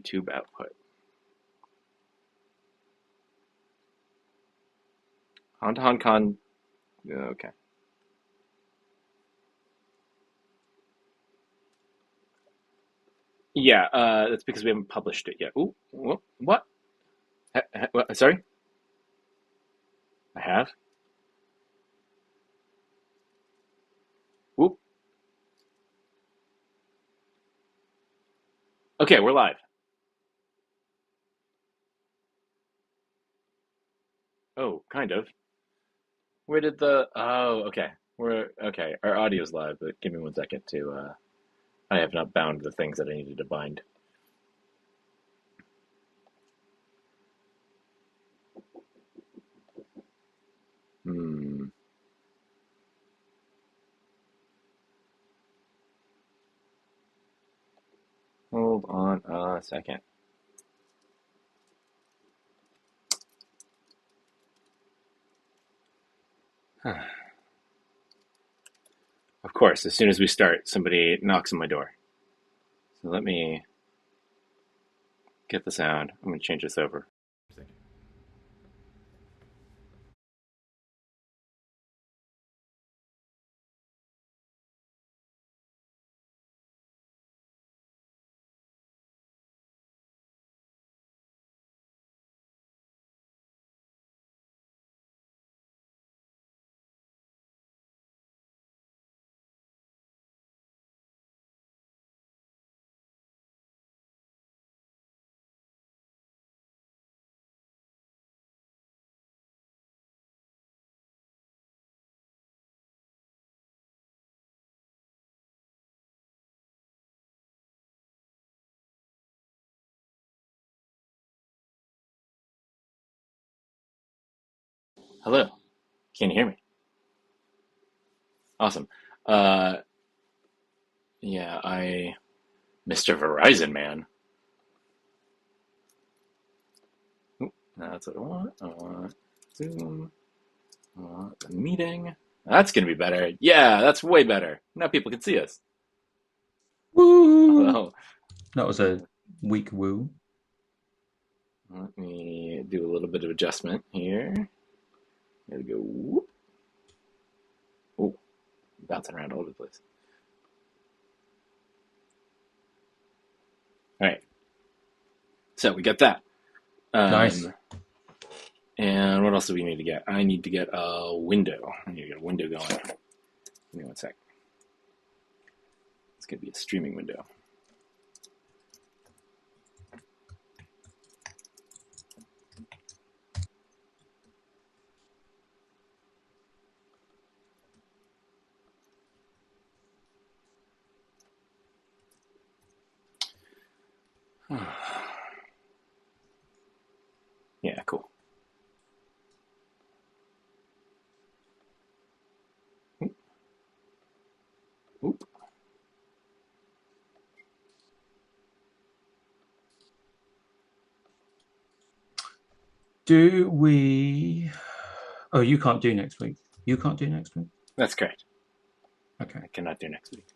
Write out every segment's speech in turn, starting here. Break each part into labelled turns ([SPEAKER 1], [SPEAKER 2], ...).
[SPEAKER 1] YouTube output. Han Con. Okay. Yeah, that's because we haven't published it yet. Ooh, what? What? Sorry, I have. Ooh. Okay, we're live. Oh, kind of. Where did the? Oh, okay. We're okay. Our audio's live, but give me 1 second to. I have not bound the things that I needed to bind. Hmm. Hold on a second. Of course, as soon as we start, somebody knocks on my door. So let me get the sound. I'm going to change this over. Hello. Can you hear me? Awesome. Uh, yeah, Mr. Verizon man. Oop, that's what I want. I want Zoom. I want the meeting. That's gonna be better. Yeah, that's way better. Now people can see us.
[SPEAKER 2] Woo!
[SPEAKER 1] Well,
[SPEAKER 2] That was a weak woo.
[SPEAKER 1] let me do a little bit of adjustment here. There we go. Whoop. Oh, bouncing around all over the place. All right, so we got that.
[SPEAKER 2] Nice.
[SPEAKER 1] Um, and what else do we need to get? I need to get a window. I need to get a window going. Give me 1 sec. It's gonna be a streaming window. Yeah, cool. Oop, oop.
[SPEAKER 2] Do we? Oh, you can't do next week. You can't do next week?
[SPEAKER 1] That's correct.
[SPEAKER 2] Okay.
[SPEAKER 1] I cannot do next week.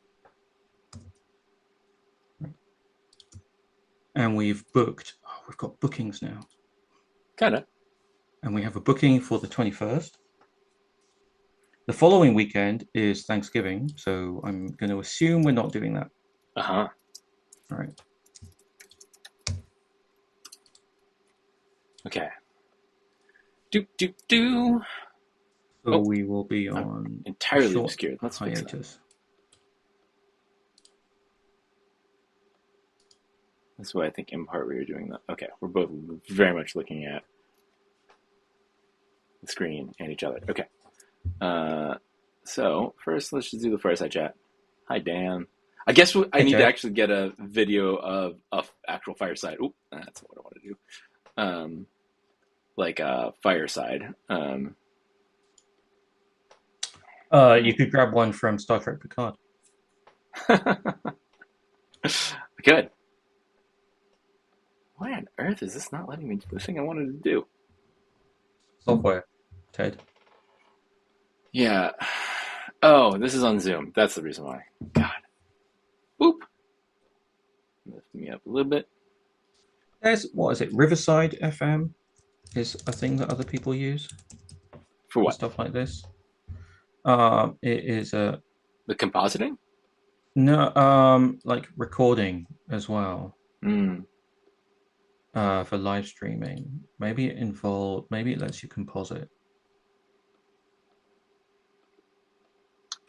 [SPEAKER 2] And we've booked, oh, we've got bookings now.
[SPEAKER 1] Kinda.
[SPEAKER 2] And we have a booking for the 21st. The following weekend is Thanksgiving, so I'm going to assume we're not doing that.
[SPEAKER 1] Uh-huh.
[SPEAKER 2] All right.
[SPEAKER 1] Okay. Do.
[SPEAKER 2] So
[SPEAKER 1] Oh,
[SPEAKER 2] we will be
[SPEAKER 1] I'm
[SPEAKER 2] on a
[SPEAKER 1] entirely
[SPEAKER 2] short
[SPEAKER 1] obscured. Let's fix that.
[SPEAKER 2] hiatus.
[SPEAKER 1] That's why I think in part we were doing that. Okay, we're both very much looking at the screen and each other. Okay. Uh, so first, let's just do the fireside chat. Hi, Dan. I guess I
[SPEAKER 2] Hey,
[SPEAKER 1] need to
[SPEAKER 2] Ted.
[SPEAKER 1] actually get a video of a actual fireside. Oop, that's what I want to do. Like a fireside.
[SPEAKER 2] You could grab one from Star Trek Picard.
[SPEAKER 1] Good. Why on earth is this not letting me do the thing I wanted to do?
[SPEAKER 2] Software, Ted.
[SPEAKER 1] Yeah. Oh, this is on Zoom. That's the reason why. God. Boop. Lift me up a little bit.
[SPEAKER 2] There's what is it? Riverside FM is a thing that other people use
[SPEAKER 1] For
[SPEAKER 2] for
[SPEAKER 1] what?
[SPEAKER 2] stuff like this. It is a
[SPEAKER 1] The compositing?
[SPEAKER 2] no like recording as well
[SPEAKER 1] Mm.
[SPEAKER 2] for live streaming. Maybe it involved. Maybe it lets you composite.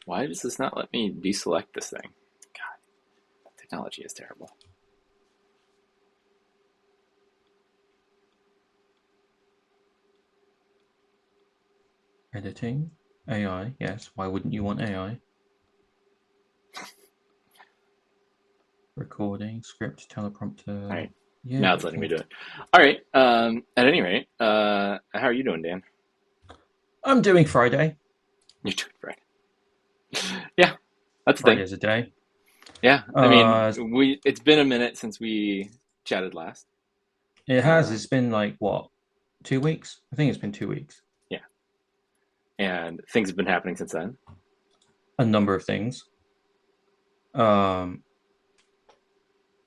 [SPEAKER 1] Why does this not let me deselect this thing? God, technology is terrible.
[SPEAKER 2] Editing, AI. Yes. Why wouldn't you want AI? Recording, script,
[SPEAKER 1] All
[SPEAKER 2] teleprompter.
[SPEAKER 1] right.
[SPEAKER 2] Yeah.
[SPEAKER 1] Now it's letting me
[SPEAKER 2] Okay.
[SPEAKER 1] do it. All right. At any rate, how are you doing, Dan?
[SPEAKER 2] I'm doing Friday.
[SPEAKER 1] You're doing great. Yeah, that's the thing.
[SPEAKER 2] Friday's a day.
[SPEAKER 1] Yeah, I mean,
[SPEAKER 2] Uh,
[SPEAKER 1] it's been a minute since we chatted last.
[SPEAKER 2] it has. It's
[SPEAKER 1] Um,
[SPEAKER 2] been like what, 2 weeks? I think it's been 2 weeks.
[SPEAKER 1] yeah, and things have been happening since then.
[SPEAKER 2] A number of things. Um,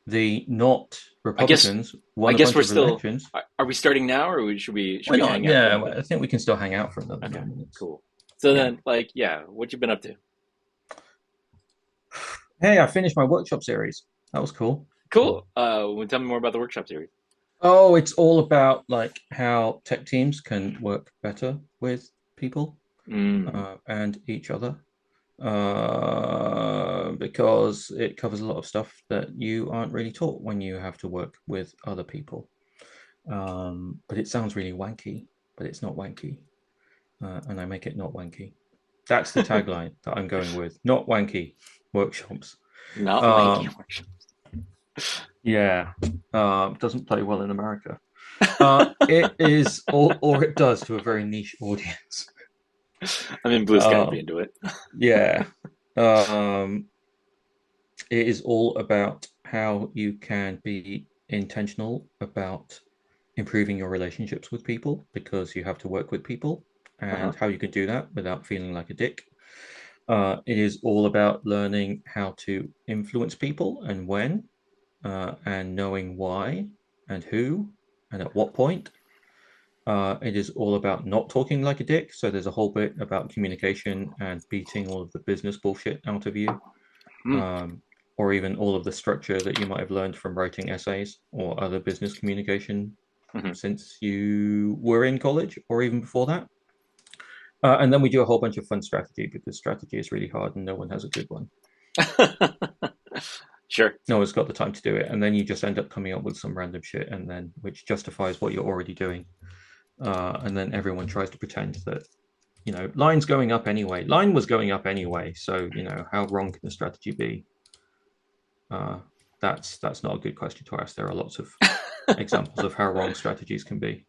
[SPEAKER 2] the not
[SPEAKER 1] I guess,
[SPEAKER 2] Republicans
[SPEAKER 1] I
[SPEAKER 2] won a
[SPEAKER 1] guess
[SPEAKER 2] bunch
[SPEAKER 1] we're
[SPEAKER 2] of
[SPEAKER 1] still.
[SPEAKER 2] elections.
[SPEAKER 1] Are we starting now, or should
[SPEAKER 2] Why
[SPEAKER 1] we
[SPEAKER 2] not?
[SPEAKER 1] hang out for a
[SPEAKER 2] Yeah,
[SPEAKER 1] little bit?
[SPEAKER 2] I think we can still hang out for another
[SPEAKER 1] Okay,
[SPEAKER 2] 9 minutes.
[SPEAKER 1] cool. So
[SPEAKER 2] Yeah.
[SPEAKER 1] then, like, yeah, what you been up to?
[SPEAKER 2] Hey, I finished my workshop series. That was cool.
[SPEAKER 1] Cool. Tell me more about the workshop series.
[SPEAKER 2] Oh, it's all about like how tech teams can work better with people
[SPEAKER 1] Mm,
[SPEAKER 2] and each other. Because it covers a lot of stuff that you aren't really taught when you have to work with other people. But it sounds really wanky, but it's not wanky. And I make it not wanky. That's the tagline that I'm going with. Not wanky workshops.
[SPEAKER 1] not wanky
[SPEAKER 2] Um,
[SPEAKER 1] workshop.
[SPEAKER 2] yeah, doesn't play well in America. It is all, or it does to a very niche audience.
[SPEAKER 1] I'm in blue sky to be
[SPEAKER 2] Um,
[SPEAKER 1] into it.
[SPEAKER 2] yeah, um, it is all about how you can be intentional about improving your relationships with people because you have to work with people
[SPEAKER 1] Uh-huh.
[SPEAKER 2] and how you can do that without feeling like a dick. It is all about learning how to influence people and when, and knowing why and who and at what point. It is all about not talking like a dick. So there's a whole bit about communication and beating all of the business bullshit out of you,
[SPEAKER 1] Mm,
[SPEAKER 2] um, or even all of the structure that you might have learned from writing essays or other business communication
[SPEAKER 1] hmm.
[SPEAKER 2] since you were in college or even before that. And then we do a whole bunch of fun strategy because strategy is really hard and no one has a good one.
[SPEAKER 1] Sure.
[SPEAKER 2] No one's got the time to do it. And then you just end up coming up with some random shit and then which justifies what you're already doing. And then everyone tries to pretend that, line's going up anyway. Line was going up anyway. So, how wrong can the strategy be? Uh, that's not a good question to ask. There are lots of examples of how wrong strategies can be.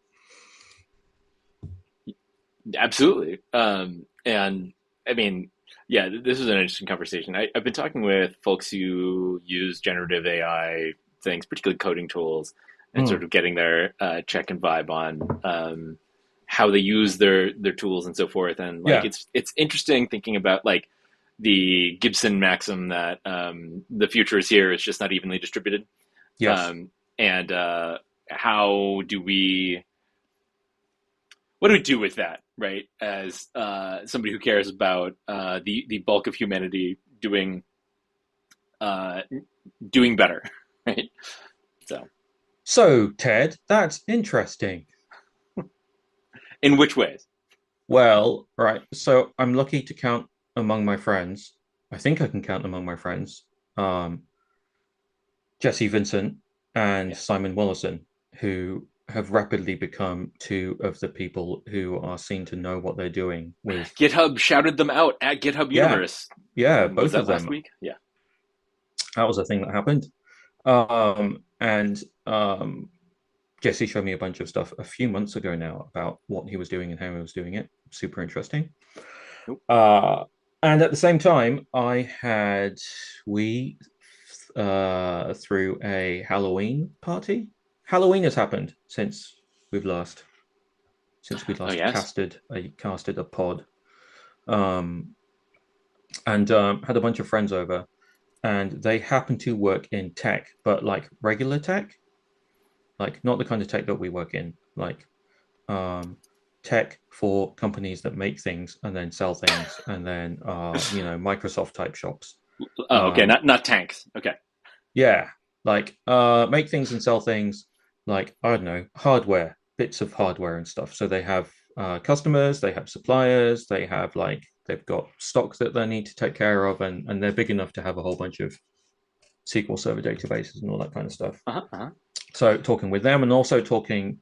[SPEAKER 1] Absolutely. And I mean, yeah, this is an interesting conversation. I've been talking with folks who use generative AI things, particularly coding tools, and sort
[SPEAKER 2] Mm,
[SPEAKER 1] of getting their check and vibe on how they use their tools and so forth. And like,
[SPEAKER 2] yeah.
[SPEAKER 1] it's interesting thinking about like the Gibson maxim that the future is here; it's just not evenly distributed.
[SPEAKER 2] Yes.
[SPEAKER 1] And how do we what do we do with that, right? As somebody who cares about the bulk of humanity uh, doing better, right? So,
[SPEAKER 2] So, Ted, that's interesting.
[SPEAKER 1] in which ways?
[SPEAKER 2] Well, right. So I'm lucky to count among my friends. I think I can count among my friends. Um, Jesse Vincent and
[SPEAKER 1] Yeah,
[SPEAKER 2] Simon Willison, who have rapidly become two of the people who are seen to know what they're doing with.
[SPEAKER 1] GitHub shouted them out at GitHub
[SPEAKER 2] Yeah,
[SPEAKER 1] Universe.
[SPEAKER 2] yeah,
[SPEAKER 1] Was
[SPEAKER 2] both of
[SPEAKER 1] that last
[SPEAKER 2] them.
[SPEAKER 1] week? Yeah.
[SPEAKER 2] That was a thing that happened. And Jesse showed me a bunch of stuff a few months ago now about what he was doing and how he was doing it. Super interesting.
[SPEAKER 1] Nope.
[SPEAKER 2] Uh, and at the same time, we threw a Halloween party. Halloween has happened we've last, since we
[SPEAKER 1] Oh
[SPEAKER 2] last
[SPEAKER 1] yes.
[SPEAKER 2] casted a pod, um, and had a bunch of friends over, and they happen to work in tech, but like regular tech. like not the kind of tech that we work in, like um, tech for companies that make things and then sell things, and then Microsoft type shops.
[SPEAKER 1] Oh, okay,
[SPEAKER 2] Um,
[SPEAKER 1] not tanks. Okay.
[SPEAKER 2] yeah, like make things and sell things, like I don't know, hardware, bits of hardware and stuff. So they have customers, they have suppliers, they have like they've got stock that they need to take care of, and they're big enough to have a whole bunch of SQL Server databases and all that kind of stuff.
[SPEAKER 1] Uh-huh, uh-huh.
[SPEAKER 2] So talking with them and also talking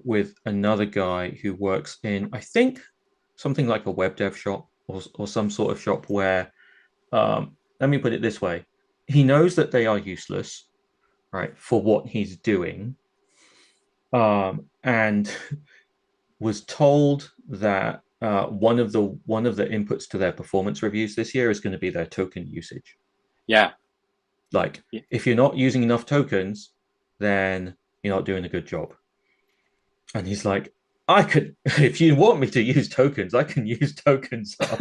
[SPEAKER 2] with another guy who works in, I think, something like a web dev shop or some sort of shop where, let me put it this way, he knows that they are useless, right, for what he's doing, and was told that one of the inputs to their performance reviews this year is going to be their token usage.
[SPEAKER 1] Yeah.
[SPEAKER 2] Like,
[SPEAKER 1] Yeah.
[SPEAKER 2] if you're not using enough tokens, then you're not doing a good job. And he's like, I could, if you want me to use tokens, I can use tokens up.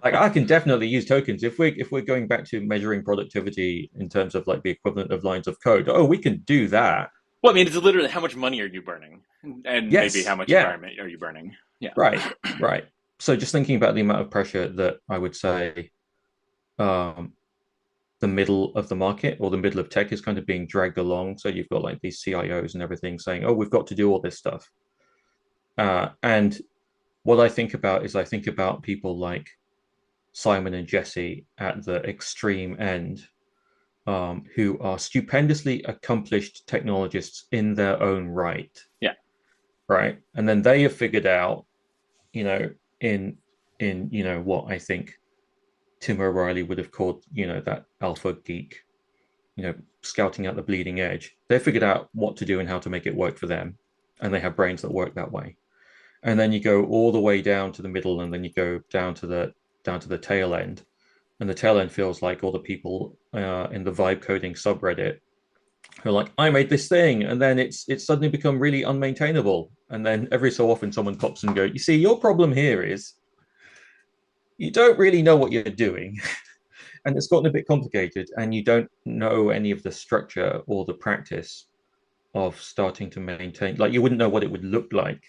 [SPEAKER 2] Like, I can definitely use tokens if we're going back to measuring productivity in terms of like the equivalent of lines of code. Oh, we can do that.
[SPEAKER 1] Well, I mean, it's literally how much money are you burning, and maybe how
[SPEAKER 2] Yes,
[SPEAKER 1] much
[SPEAKER 2] yeah,
[SPEAKER 1] environment are you burning? Yeah.
[SPEAKER 2] right, right. So just thinking about the amount of pressure that I would say um, the middle of the market or the middle of tech is kind of being dragged along. So you've got like these CIOs and everything saying, "Oh, we've got to do all this stuff." And what I think about is I think about people like Simon and Jesse at the extreme end, who are stupendously accomplished technologists in their own right,
[SPEAKER 1] Yeah.
[SPEAKER 2] right? And then they have figured out, you know, in what I think Tim O'Reilly would have called, that alpha geek, scouting out the bleeding edge. They figured out what to do and how to make it work for them, and they have brains that work that way. And then you go all the way down to the middle, and then you go down to the tail end, and the tail end feels like all the people in the vibe coding subreddit who are like, I made this thing, and then it's suddenly become really unmaintainable, and then every so often someone pops and go, you see, your problem here is you don't really know what you're doing. And it's gotten a bit complicated, and you don't know any of the structure or the practice of starting to maintain. Like, you wouldn't know what it would look like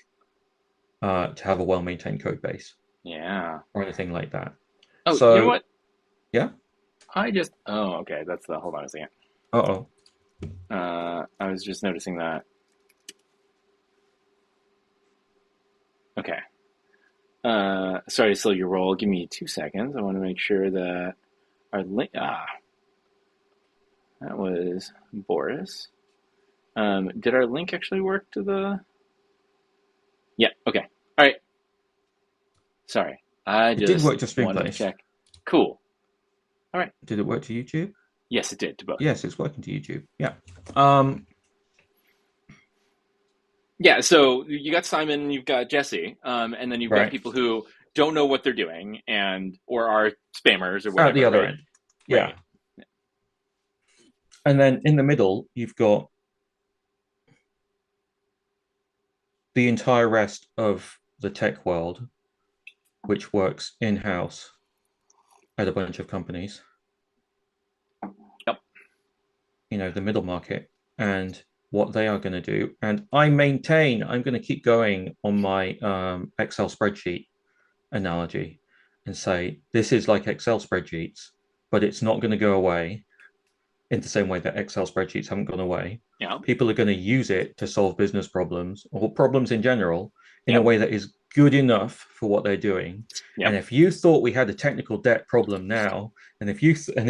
[SPEAKER 2] to have a well-maintained code base
[SPEAKER 1] Yeah.
[SPEAKER 2] or anything like that.
[SPEAKER 1] Oh, you know
[SPEAKER 2] So,
[SPEAKER 1] what?
[SPEAKER 2] yeah.
[SPEAKER 1] Oh, okay. That's the. Hold on a second.
[SPEAKER 2] Uh-oh.
[SPEAKER 1] I was just noticing that. Okay. Sorry to slow your roll. Give me 2 seconds. I want to make sure that our link. That was Boris. Did our link actually work to the? Yeah. Okay. All right. Sorry. I
[SPEAKER 2] It did
[SPEAKER 1] just
[SPEAKER 2] work to
[SPEAKER 1] wanted to
[SPEAKER 2] Streamplace.
[SPEAKER 1] check. Cool. All right.
[SPEAKER 2] Did it work to YouTube?
[SPEAKER 1] Yes, it did to both.
[SPEAKER 2] Yes, it's working to YouTube. Yeah. Um,
[SPEAKER 1] Yeah. So you got Simon, you've got Jesse, and then you've got
[SPEAKER 2] right.
[SPEAKER 1] people who don't know what they're doing and or are spammers or
[SPEAKER 2] At the
[SPEAKER 1] whatever,
[SPEAKER 2] other
[SPEAKER 1] right?
[SPEAKER 2] end. Yeah.
[SPEAKER 1] Right.
[SPEAKER 2] And then in the middle, you've got the entire rest of the tech world, which works in-house at a bunch of companies,
[SPEAKER 1] Yep.
[SPEAKER 2] the middle market, and what they are going to do. And I'm going to keep going on my Excel spreadsheet analogy and say this is like Excel spreadsheets, but it's not going to go away in the same way that Excel spreadsheets haven't gone away.
[SPEAKER 1] Yeah.
[SPEAKER 2] People are going to use it to solve business problems or problems in general in a
[SPEAKER 1] Yep.
[SPEAKER 2] way that is good enough for what they're doing. And
[SPEAKER 1] Yep.
[SPEAKER 2] if you thought we had a technical debt problem now, and if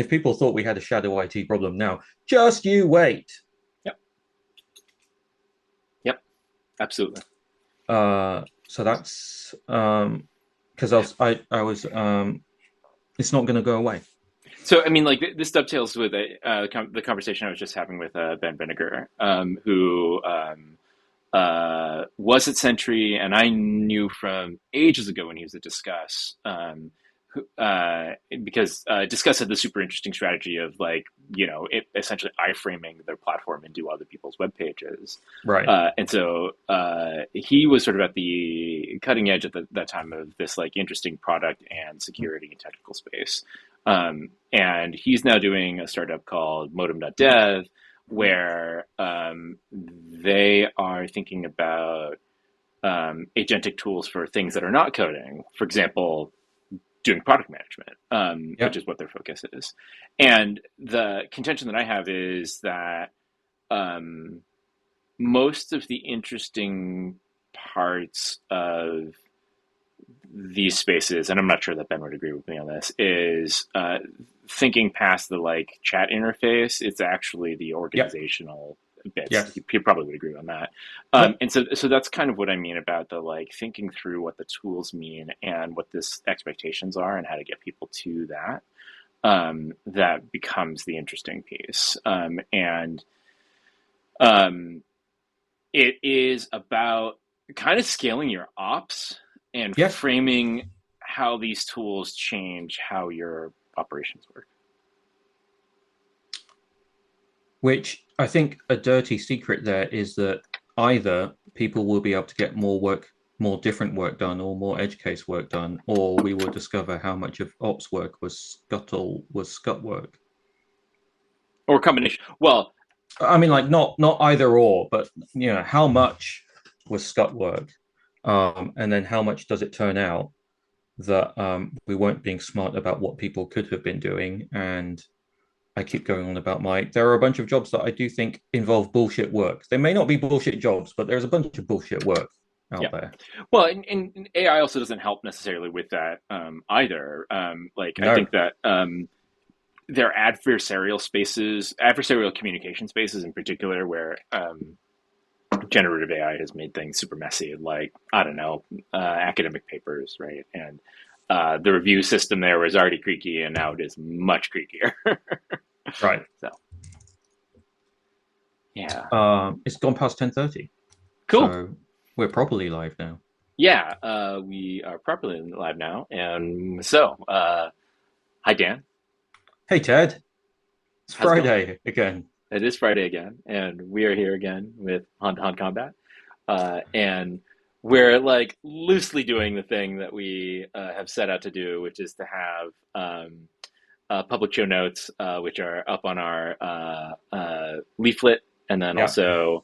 [SPEAKER 2] people thought we had a shadow IT problem now, just you wait.
[SPEAKER 1] Yep. Yep. Absolutely.
[SPEAKER 2] So that's because it's not going to go away.
[SPEAKER 1] So, I mean, like this dovetails with the conversation I was just having with Ben Vinegar, who was at Sentry, and I knew from ages ago when he was at Discuss, because Discuss had the super interesting strategy of like, essentially iframing their platform into other people's web pages.
[SPEAKER 2] Right.
[SPEAKER 1] And so he was sort of at the cutting edge at that time of this like interesting product and security and technical space. And he's now doing a startup called modem.dev, where they are thinking about agentic tools for things that are not coding. For example, doing product management, which
[SPEAKER 2] Yep.
[SPEAKER 1] is what their focus is. And the contention that I have is that um, most of the interesting parts of these spaces, and I'm not sure that Ben would agree with me on this, is thinking past the like chat interface. It's actually the
[SPEAKER 2] Yep.
[SPEAKER 1] organizational bits.
[SPEAKER 2] Yes.
[SPEAKER 1] You probably would agree on that.
[SPEAKER 2] Yep.
[SPEAKER 1] And so that's kind of what I mean about the like thinking through what the tools mean and what this expectations are and how to get people to that. That becomes the interesting piece. And um, it is about kind of scaling your ops and
[SPEAKER 2] Yes.
[SPEAKER 1] framing how these tools change how your operations work.
[SPEAKER 2] Which I think a dirty secret there is that either people will be able to get more work, more different work done, or more edge case work done, or we will discover how much of ops work was scut work.
[SPEAKER 1] Or a combination. Well,
[SPEAKER 2] I mean, like not either or, but how much was scut work, and then how much does it turn out that we weren't being smart about what people could have been doing. And I keep going on about there are a bunch of jobs that I do think involve bullshit work. They may not be bullshit jobs, but there's a bunch of bullshit work
[SPEAKER 1] yeah.
[SPEAKER 2] out there.
[SPEAKER 1] Well, and AI also doesn't help necessarily with that either. Like, I
[SPEAKER 2] No.
[SPEAKER 1] think that there are adversarial spaces, adversarial communication spaces in particular, where generative AI has made things super messy, like, I don't know, academic papers, right? And the review system there was already creaky, and now it is much creakier.
[SPEAKER 2] Right.
[SPEAKER 1] So, yeah.
[SPEAKER 2] It's gone past 10:30.
[SPEAKER 1] Cool.
[SPEAKER 2] So we're probably live now.
[SPEAKER 1] Yeah, we are properly live now. And so, hi, Dan.
[SPEAKER 2] Hey, Ted. It's
[SPEAKER 1] How's it going?
[SPEAKER 2] Friday again.
[SPEAKER 1] It is Friday again, and we are here again with Han Han Combat. And we're like loosely doing the thing that we have set out to do, which is to have public show notes, which are up on our leaflet, and then
[SPEAKER 2] Yeah.
[SPEAKER 1] also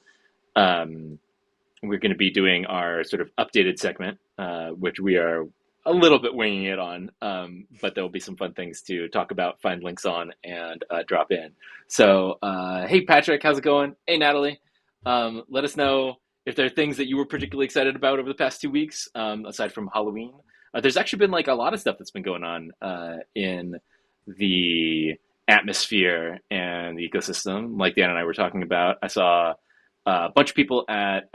[SPEAKER 1] we're going to be doing our sort of updated segment, which we are a little bit winging it on, but there will be some fun things to talk about, find links on, and drop in. So, hey, Patrick, how's it going? Hey, Natalie. Let us know if there are things that you were particularly excited about over the past 2 weeks, aside from Halloween. There's actually been like a lot of stuff that's been going on in the atmosphere and the ecosystem, like Dan and I were talking about. I saw a bunch of people at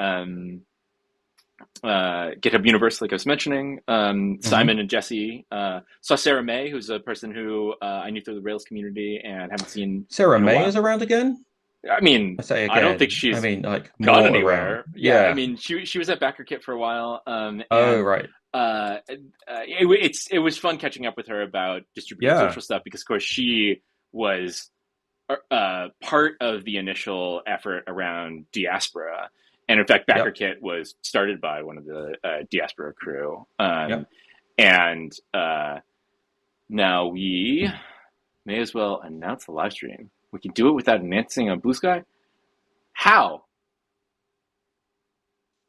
[SPEAKER 1] GitHub Universe, like I was mentioning. Simon and Jesse. Saw Sarah May, who's a person who I knew through the Rails community and haven't seen
[SPEAKER 2] Sarah
[SPEAKER 1] in a
[SPEAKER 2] May
[SPEAKER 1] while.
[SPEAKER 2] is around again.
[SPEAKER 1] I mean,
[SPEAKER 2] I say
[SPEAKER 1] I don't think
[SPEAKER 2] again. I
[SPEAKER 1] she's
[SPEAKER 2] mean, like
[SPEAKER 1] gone
[SPEAKER 2] more around.
[SPEAKER 1] anywhere. Yeah, I
[SPEAKER 2] Yeah.
[SPEAKER 1] mean, she was at BackerKit for a while,
[SPEAKER 2] Oh,
[SPEAKER 1] and
[SPEAKER 2] right.
[SPEAKER 1] it was fun catching up with her about distributed
[SPEAKER 2] Yeah.
[SPEAKER 1] social stuff because, of course, she was part of the initial effort around diaspora. And in fact,
[SPEAKER 2] Yep.
[SPEAKER 1] BackerKit was started by one of the diaspora crew.
[SPEAKER 2] Yep.
[SPEAKER 1] And now we may as well announce the live stream. We can do it without announcing on Blue Sky. How?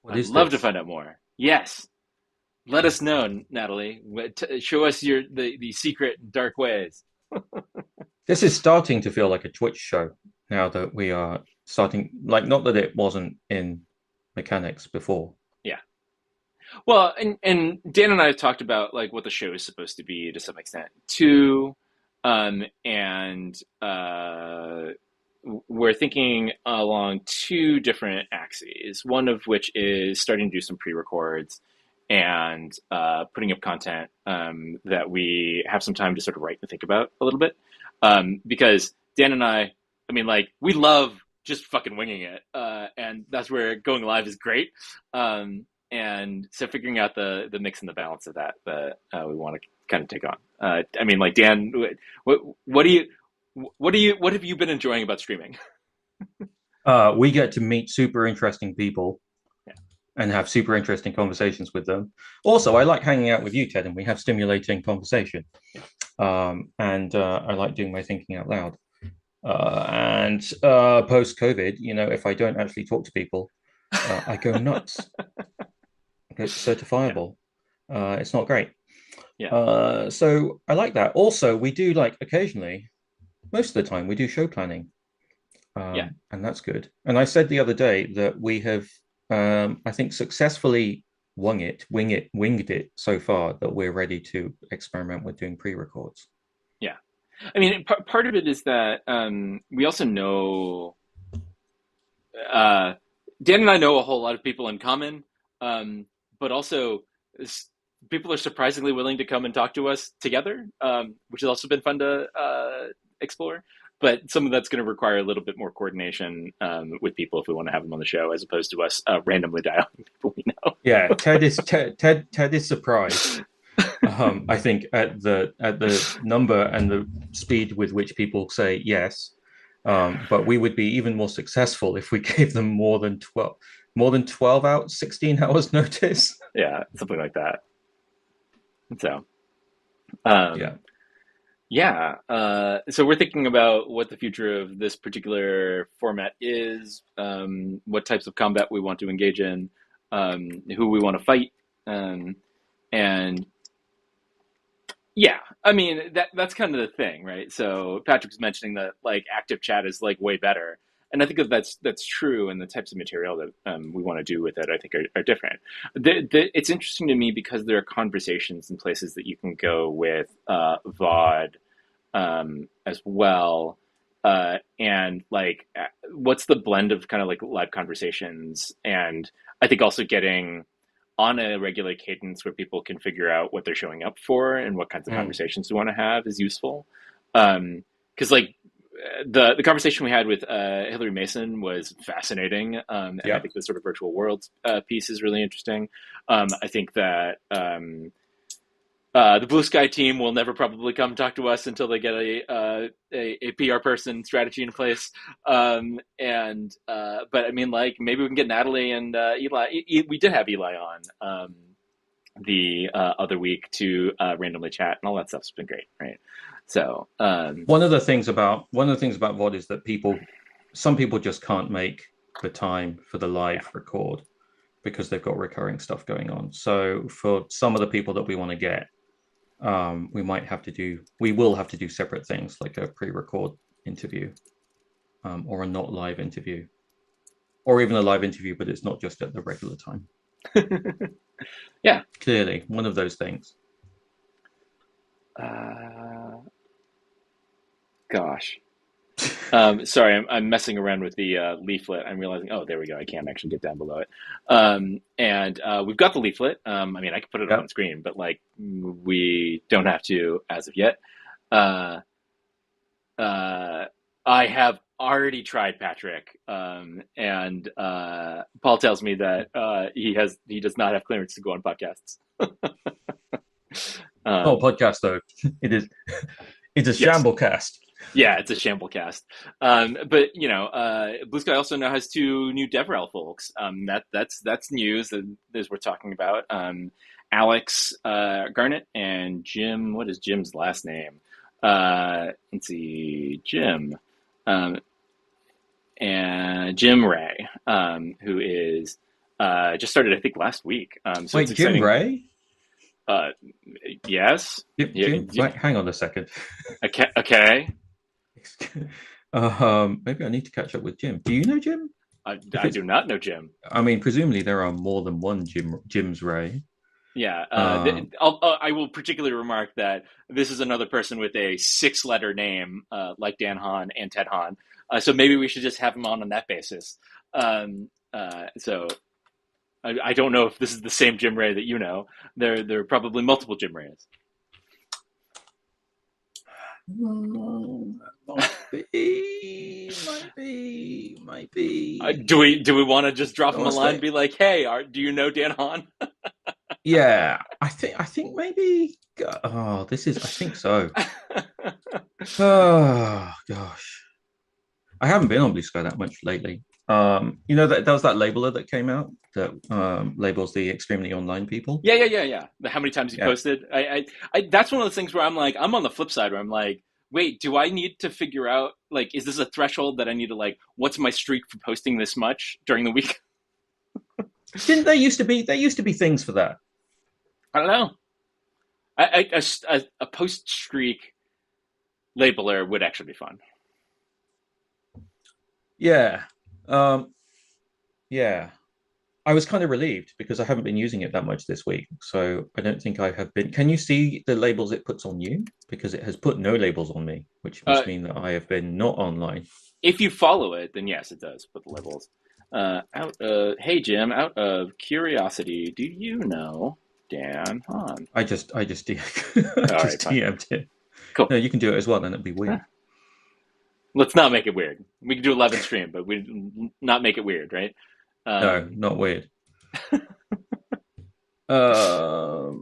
[SPEAKER 2] What
[SPEAKER 1] I'd
[SPEAKER 2] is
[SPEAKER 1] love to
[SPEAKER 2] this?
[SPEAKER 1] find out more. Yes. Let us know, Natalie. Show us the secret dark ways.
[SPEAKER 2] This is starting to feel like a Twitch show now that we are starting. Like, not that it wasn't in mechanics before.
[SPEAKER 1] Yeah. Well, and Dan and I have talked about like what the show is supposed to be to some extent too, and we're thinking along two different axes. One of which is starting to do some pre-records and putting up content that we have some time to sort of write and think about a little bit, because Dan and I mean, like we love just fucking winging it, and that's where going live is great. And so figuring out the mix and the balance of that we want to kind of take on. I mean, like Dan, what have you been enjoying about streaming?
[SPEAKER 2] We get to meet super interesting people
[SPEAKER 1] Yeah.
[SPEAKER 2] and have super interesting conversations with them. Also, I like hanging out with you, Ted, and we have stimulating conversation. And I like doing my thinking out loud. And post COVID, if I don't actually talk to people, I go nuts. It's certifiable. It's not great.
[SPEAKER 1] Yeah,
[SPEAKER 2] So I like that. Also, we do like occasionally, most of the time, we do show planning,
[SPEAKER 1] yeah.
[SPEAKER 2] and that's good. And I said the other day that we have, I think, successfully winged it so far that we're ready to experiment with doing pre-records.
[SPEAKER 1] Yeah. I mean, part of it is that we also know uh, Dan and I know a whole lot of people in common, but also people are surprisingly willing to come and talk to us together, which has also been fun to explore. But some of that's going to require a little bit more coordination with people if we want to have them on the show, as opposed to us randomly dialing people we know.
[SPEAKER 2] Yeah, Ted is surprised. I think at the number and the speed with which people say yes. But we would be even more successful if we gave them more than 12 out 16 hours notice.
[SPEAKER 1] Yeah, something like that. So, um,
[SPEAKER 2] Yeah.
[SPEAKER 1] yeah. So we're thinking about what the future of this particular format is, what types of combat we want to engage in, who we want to fight, and yeah, I mean that's kind of the thing, right? So Patrick was mentioning that like active chat is like way better, and I think that that's true. And the types of material that we want to do with it, I think, are different. It's interesting to me because there are conversations and places that you can go with VOD as well. And like, what's the blend of kind of like live conversations, and I think also getting on a regular cadence where people can figure out what they're showing up for and what kinds of
[SPEAKER 2] Mm.
[SPEAKER 1] conversations we want to have is useful. Because like the conversation we had with Hillary Mason was fascinating, and I
[SPEAKER 2] Yeah.
[SPEAKER 1] think the sort of virtual worlds piece is really interesting. I think that the Blue Sky team will never probably come talk to us until they get a PR person strategy in place. But I mean, like maybe we can get Natalie and Eli. We did have Eli on the other week to randomly chat, and all that stuff's been great, right? So
[SPEAKER 2] One of the things about VOD is that some people just can't make the time for the
[SPEAKER 1] yeah,
[SPEAKER 2] live record because they've got recurring stuff going on. So for some of the people that we want to get, we will have to do separate things like a pre-record interview, or a not live interview, or even a live interview, but it's not just at the regular time.
[SPEAKER 1] yeah.
[SPEAKER 2] Clearly, one of those things.
[SPEAKER 1] Uh, Gosh. Sorry, I'm messing around with the leaflet. I'm realizing, oh, there we go. I can't actually get down below it. And we've got the leaflet. I mean, I can put it
[SPEAKER 2] Yep.
[SPEAKER 1] on screen, but like we don't have to as of yet. Uh, I have already tried Patrick, and Paul tells me that he does not have clearance to go on podcasts.
[SPEAKER 2] Oh,
[SPEAKER 1] Um,
[SPEAKER 2] podcast though. It is. It's a
[SPEAKER 1] yes,
[SPEAKER 2] shamble cast.
[SPEAKER 1] yeah, it's a shamble cast. But you know, Blue Sky also now has two new DevRel folks. That's news that is worth talking about. Alex Garnett and Jim. What is Jim's last name? Let's see, Jim. Um, and Jim Ray, who is just started, I think, last week. So it's
[SPEAKER 2] Wait, Jim
[SPEAKER 1] exciting.
[SPEAKER 2] Ray?
[SPEAKER 1] Uh, yes. Yeah.
[SPEAKER 2] Wait, hang on a second.
[SPEAKER 1] Okay. Okay.
[SPEAKER 2] Maybe I need to catch up with Jim. Do you know Jim? If
[SPEAKER 1] I
[SPEAKER 2] it's,
[SPEAKER 1] do not know Jim.
[SPEAKER 2] I mean, presumably there are more than one Jim's Ray.
[SPEAKER 1] Yeah,
[SPEAKER 2] Um,
[SPEAKER 1] I will particularly remark that this is another person with a six-letter name, like Dan Hahn and Ted Hahn. So maybe we should just have him on that basis. So I don't know if this is the same Jim Ray that you know. There are probably multiple Jim Rays.
[SPEAKER 2] might be.
[SPEAKER 1] Do we want to just drop him a line and
[SPEAKER 2] Honestly,
[SPEAKER 1] be like, "Hey, do you know Dan Hahn?"
[SPEAKER 2] yeah. I think maybe. Oh, this is. I think so. Oh gosh. I haven't been on Blue Sky that much lately. That was that labeler that came out that labels the extremely online people.
[SPEAKER 1] Yeah. How many times you
[SPEAKER 2] Yeah,
[SPEAKER 1] posted? That's one of those things where I'm like, I'm on the flip side where I'm like, wait, do I need to figure out, like, is this a threshold that I need to, like, what's my streak for posting this much during the week?
[SPEAKER 2] Didn't there used to be things for that?
[SPEAKER 1] I don't know. A post streak labeler would actually be fun.
[SPEAKER 2] Yeah. Um, yeah. I was kind of relieved because I haven't been using it that much this week. So I don't think I have been. Can you see the labels it puts on you? Because it has put no labels on me, which
[SPEAKER 1] Uh,
[SPEAKER 2] must mean that I have been not online.
[SPEAKER 1] if you follow it, then yes, it does put the labels. Hey Jim, out of curiosity, do you know Dan Hahn?
[SPEAKER 2] I just
[SPEAKER 1] All right,
[SPEAKER 2] just
[SPEAKER 1] fine,
[SPEAKER 2] DM'd it.
[SPEAKER 1] cool.
[SPEAKER 2] No, you can do it as well, then it'd be
[SPEAKER 1] Huh.
[SPEAKER 2] weird.
[SPEAKER 1] Let's not make it weird. We can do 11 stream, but we not make it weird, right?
[SPEAKER 2] No,
[SPEAKER 1] Um,
[SPEAKER 2] not weird. Um,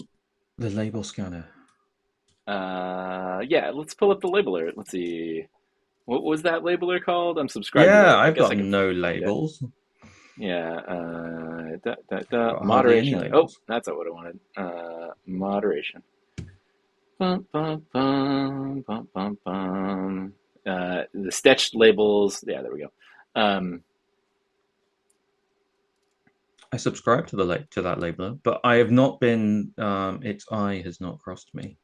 [SPEAKER 2] the label scanner.
[SPEAKER 1] yeah, let's pull up the labeler. Let's see. What was that labeler called? I'm subscribed to
[SPEAKER 2] Yeah,
[SPEAKER 1] it. I
[SPEAKER 2] I've
[SPEAKER 1] guess
[SPEAKER 2] got
[SPEAKER 1] I can
[SPEAKER 2] no
[SPEAKER 1] find it.
[SPEAKER 2] labels.
[SPEAKER 1] Yeah.
[SPEAKER 2] Got hardly any
[SPEAKER 1] Moderation. Oh,
[SPEAKER 2] labels.
[SPEAKER 1] that's not what I wanted. Moderation. Bum, bum, bum, bum, bum, bum. The sketched labels. Yeah, there we go. Um,
[SPEAKER 2] I subscribe to to that labeler, but I have not been. Its eye has not crossed me.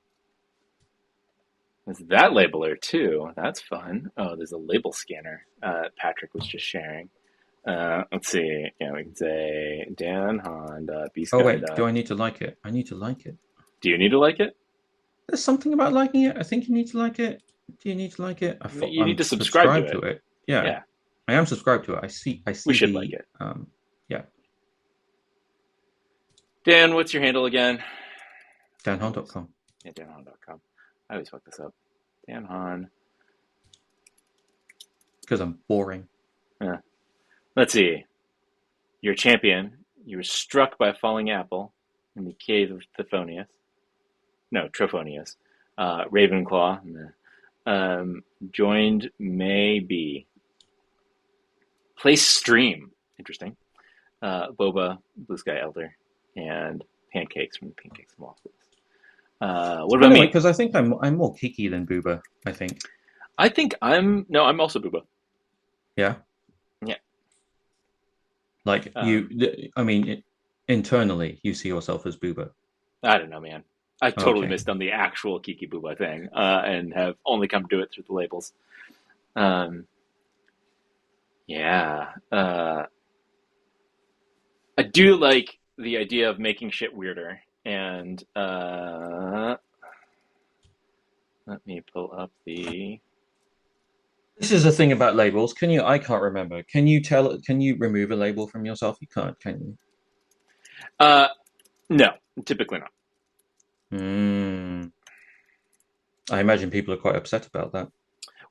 [SPEAKER 1] there's that labeler too. That's fun. Oh, there's a label scanner. Patrick was just sharing. Let's see. Yeah, we can say Dan Honda
[SPEAKER 2] Oh
[SPEAKER 1] Bsky.
[SPEAKER 2] wait, do I need to like it? I need to like it.
[SPEAKER 1] Do you need to like it?
[SPEAKER 2] There's something about liking it. I think you need to like it. Do you need to like it?
[SPEAKER 1] You need
[SPEAKER 2] I'm
[SPEAKER 1] to subscribe to
[SPEAKER 2] subscribed to
[SPEAKER 1] it.
[SPEAKER 2] it. Yeah,
[SPEAKER 1] Yeah,
[SPEAKER 2] I am subscribed to it. I
[SPEAKER 1] we
[SPEAKER 2] see
[SPEAKER 1] should like
[SPEAKER 2] the
[SPEAKER 1] it.
[SPEAKER 2] yeah,
[SPEAKER 1] Dan, what's your handle again? I always,
[SPEAKER 2] danhon.com.
[SPEAKER 1] yeah, danhon.com. I always fuck this up. Dan Hahn.
[SPEAKER 2] Because I'm boring.
[SPEAKER 1] Yeah. Let's see. You're a champion. You were struck by a falling apple in the cave of Trophonius. No, Trophonius. Ravenclaw. Joined May B. Place stream. Interesting. Boba, Blue Sky Elder, and pancakes from the Pancakes and Waffles. What
[SPEAKER 2] I
[SPEAKER 1] about
[SPEAKER 2] know,
[SPEAKER 1] me?
[SPEAKER 2] because I think I'm more Kiki than Booba. I think.
[SPEAKER 1] I think I'm also Booba.
[SPEAKER 2] Yeah,
[SPEAKER 1] Yeah.
[SPEAKER 2] like
[SPEAKER 1] Um,
[SPEAKER 2] I mean, internally, you see yourself as Booba.
[SPEAKER 1] I don't know, man. I totally
[SPEAKER 2] Okay.
[SPEAKER 1] missed on the actual Kiki Booba thing, and have only come to it through the labels. Um, yeah. I do like the idea of making shit weirder, and let me pull up the.
[SPEAKER 2] This is the thing about labels. Can you? I can't remember. Can you tell? Can you remove a label from yourself? You can't, can you?
[SPEAKER 1] Uh, no, typically not.
[SPEAKER 2] Hmm. I imagine people are quite upset about that.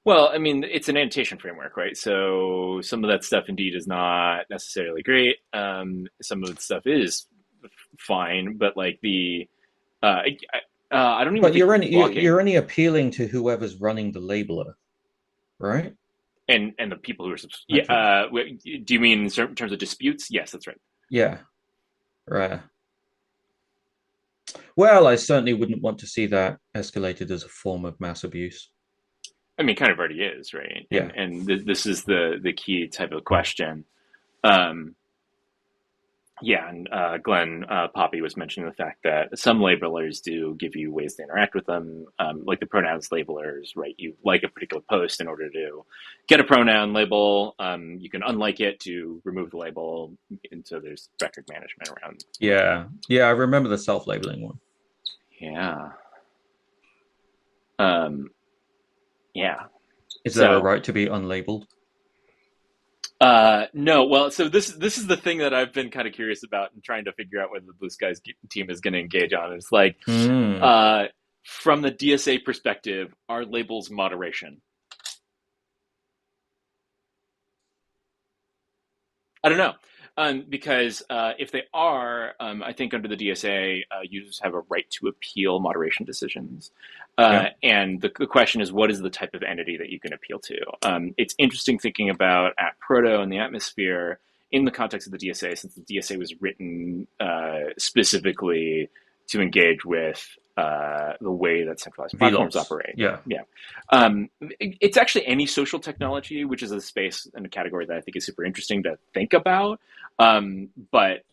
[SPEAKER 1] Well, I mean, it's an annotation framework, right? So some of that stuff indeed is not necessarily great. Some of the stuff is fine, but like I don't even
[SPEAKER 2] But
[SPEAKER 1] think
[SPEAKER 2] you're
[SPEAKER 1] blocking
[SPEAKER 2] only appealing to whoever's running the labeler, right?
[SPEAKER 1] and the people who are yeah.
[SPEAKER 2] Like,
[SPEAKER 1] Do you mean in terms of disputes? Yes, that's right.
[SPEAKER 2] yeah, right. Well, I certainly wouldn't want to see that escalated as a form of mass abuse.
[SPEAKER 1] I mean, kind of already is, right?
[SPEAKER 2] Yeah.
[SPEAKER 1] This is the key type of question. Um, Yeah, and Glenn Poppy was mentioning the fact that some labelers do give you ways to interact with them, like the pronouns labelers, right? You like a particular post in order to get a pronoun label. You can unlike it to remove the label, and so there's record management around that.
[SPEAKER 2] Yeah. Yeah, I remember the self-labeling one.
[SPEAKER 1] Yeah, um, yeah.
[SPEAKER 2] Is there a
[SPEAKER 1] So
[SPEAKER 2] right to be unlabeled?
[SPEAKER 1] no, well, so this is the thing that I've been kind of curious about and trying to figure out whether the Blue Skies team is going to engage on. It's like
[SPEAKER 2] Hmm.
[SPEAKER 1] uh, from the DSA perspective, are labels moderation? I don't know. Because if they are, I think under the DSA, users have a right to appeal moderation decisions.
[SPEAKER 2] Yeah.
[SPEAKER 1] And the question is, what is the type of entity that you can appeal to? It's interesting thinking about at Proto and the atmosphere in the context of the DSA, since the DSA was written specifically to engage with the way that centralized platforms
[SPEAKER 2] Vlogs.
[SPEAKER 1] operate.
[SPEAKER 2] Yeah.
[SPEAKER 1] Yeah. It's actually any social technology, which is a space and a category that I think is super interesting to think about. But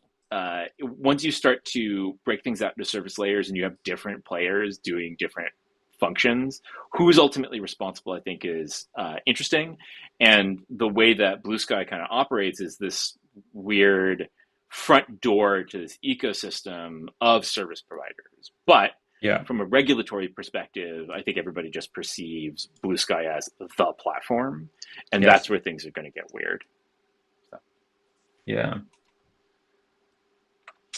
[SPEAKER 1] once you start to break things out into service layers and you have different players doing different functions, who's ultimately responsible, I think, is interesting. And the way that Blue Sky kind of operates is this weird front door to this ecosystem of service providers. But
[SPEAKER 2] Yeah.
[SPEAKER 1] from a regulatory perspective, I think everybody just perceives Blue Sky as the platform, and
[SPEAKER 2] Yes.
[SPEAKER 1] that's where things are going to get weird. So,
[SPEAKER 2] Yeah.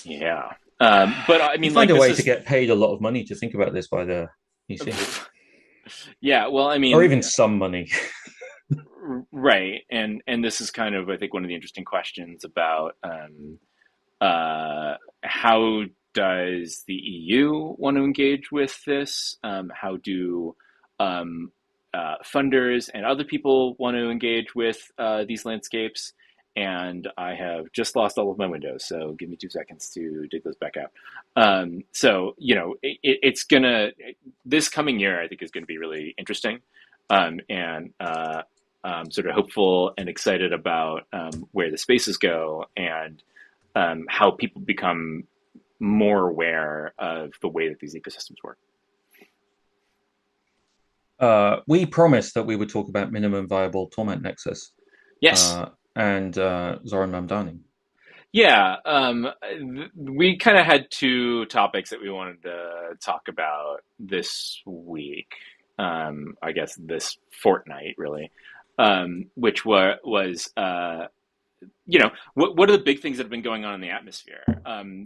[SPEAKER 1] yeah, but I
[SPEAKER 2] You
[SPEAKER 1] mean,
[SPEAKER 2] find
[SPEAKER 1] like
[SPEAKER 2] a
[SPEAKER 1] this
[SPEAKER 2] way to
[SPEAKER 1] is
[SPEAKER 2] get paid a lot of money to think about this by the EC,
[SPEAKER 1] yeah. Well, I
[SPEAKER 2] or
[SPEAKER 1] mean,
[SPEAKER 2] even some money.
[SPEAKER 1] right, and this is kind of I think one of the interesting questions about how does the EU want to engage with this? How do funders and other people want to engage with these landscapes? And I have just lost all of my windows, so give me 2 seconds to dig those back out. So, it's gonna, this coming year, I think, is gonna be really interesting. And I'm sort of hopeful and excited about where the spaces go and how people become more aware of the way that these ecosystems work.
[SPEAKER 2] We promised that we would talk about minimum viable torment nexus
[SPEAKER 1] Yes.
[SPEAKER 2] and Zoran Mamdani.
[SPEAKER 1] Yeah. We kind of had two topics that we wanted to talk about this week. I guess this fortnight, really, which what are the big things that have been going on in the atmosphere?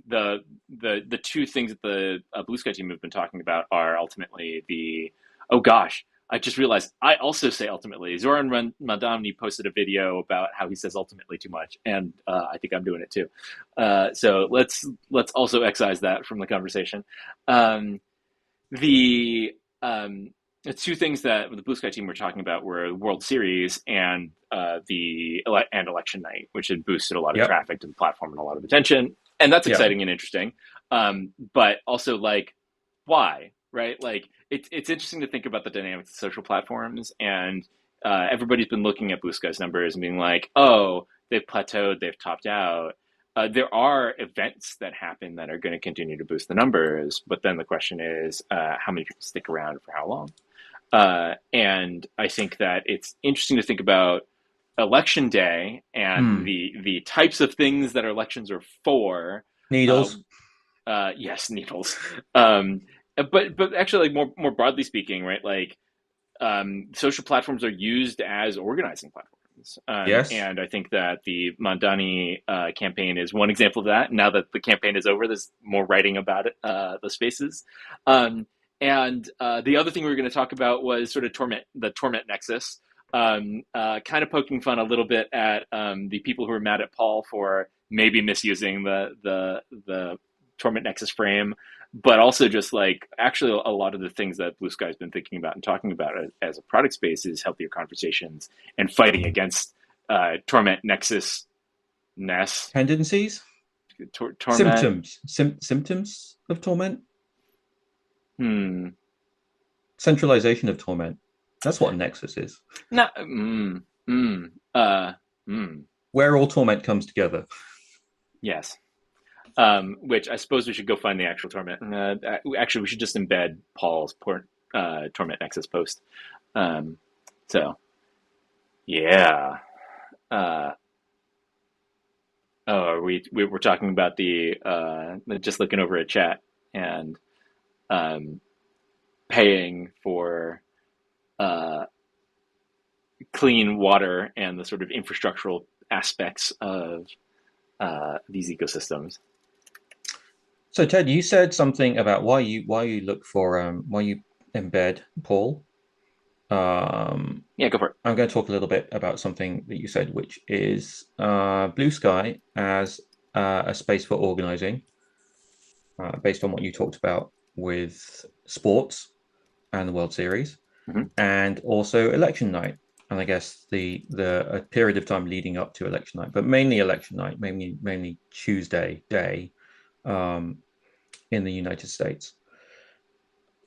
[SPEAKER 1] The two things that the Blue Sky team have been talking about are ultimately oh gosh, I just realized I also say ultimately. Zoran Madamni posted a video about how he says ultimately too much, and I think I'm doing it too. So let's also excise that from the conversation. The the two things that the Blue Sky team were talking about were the World Series and election night, which had boosted a lot of
[SPEAKER 2] Yep.
[SPEAKER 1] traffic to the platform and a lot of attention, and that's
[SPEAKER 2] Yeah.
[SPEAKER 1] exciting and interesting. But also, like, why, right? Like, it's interesting to think about the dynamics of social platforms, and everybody's been looking at Blue Sky's numbers and being like, oh, they've plateaued, they've topped out. There are events that happen that are going to continue to boost the numbers, but then the question is, how many people stick around for how long? And I think that it's interesting to think about election day and
[SPEAKER 2] Mm.
[SPEAKER 1] the types of things that elections are for. Uh,
[SPEAKER 2] Needles.
[SPEAKER 1] yes, needles. But actually, like more broadly speaking, right? Like social platforms are used as organizing platforms.
[SPEAKER 2] Yes.
[SPEAKER 1] And I think that the Mandani campaign is one example of that. Now that the campaign is over, there's more writing about it, the spaces. And the other thing we were going to talk about was sort of the Torment Nexus, kind of poking fun a little bit at the people who are mad at Paul for maybe misusing the Torment Nexus frame, but also just like actually a lot of the things that Blue Sky's been thinking about and talking about as a product space is healthier conversations and fighting against Torment Nexus ness
[SPEAKER 2] Tendencies.
[SPEAKER 1] torment.
[SPEAKER 2] Symptoms of torment.
[SPEAKER 1] Hmm.
[SPEAKER 2] Centralization of torment. That's what a nexus is.
[SPEAKER 1] Not. Mm.
[SPEAKER 2] Where all torment comes together.
[SPEAKER 1] Yes. Which I suppose we should go find the actual torment. Actually, we should just embed Paul's torment nexus post. Um, so yeah. Uh, oh, we were talking about the just looking over a chat and um, paying for uh, clean water and the sort of infrastructural aspects of these ecosystems.
[SPEAKER 2] So Ted, you said something about why you look for why you embed Paul.
[SPEAKER 1] Yeah, go for it.
[SPEAKER 2] I'm going to talk a little bit about something that you said, which is Blue Sky as a space for organizing, based on what you talked about with sports and the World Series,
[SPEAKER 1] Mm-hmm.
[SPEAKER 2] and also election night. And I guess the a period of time leading up to election night, but mainly election night, mainly Tuesday day. Um, in the United States.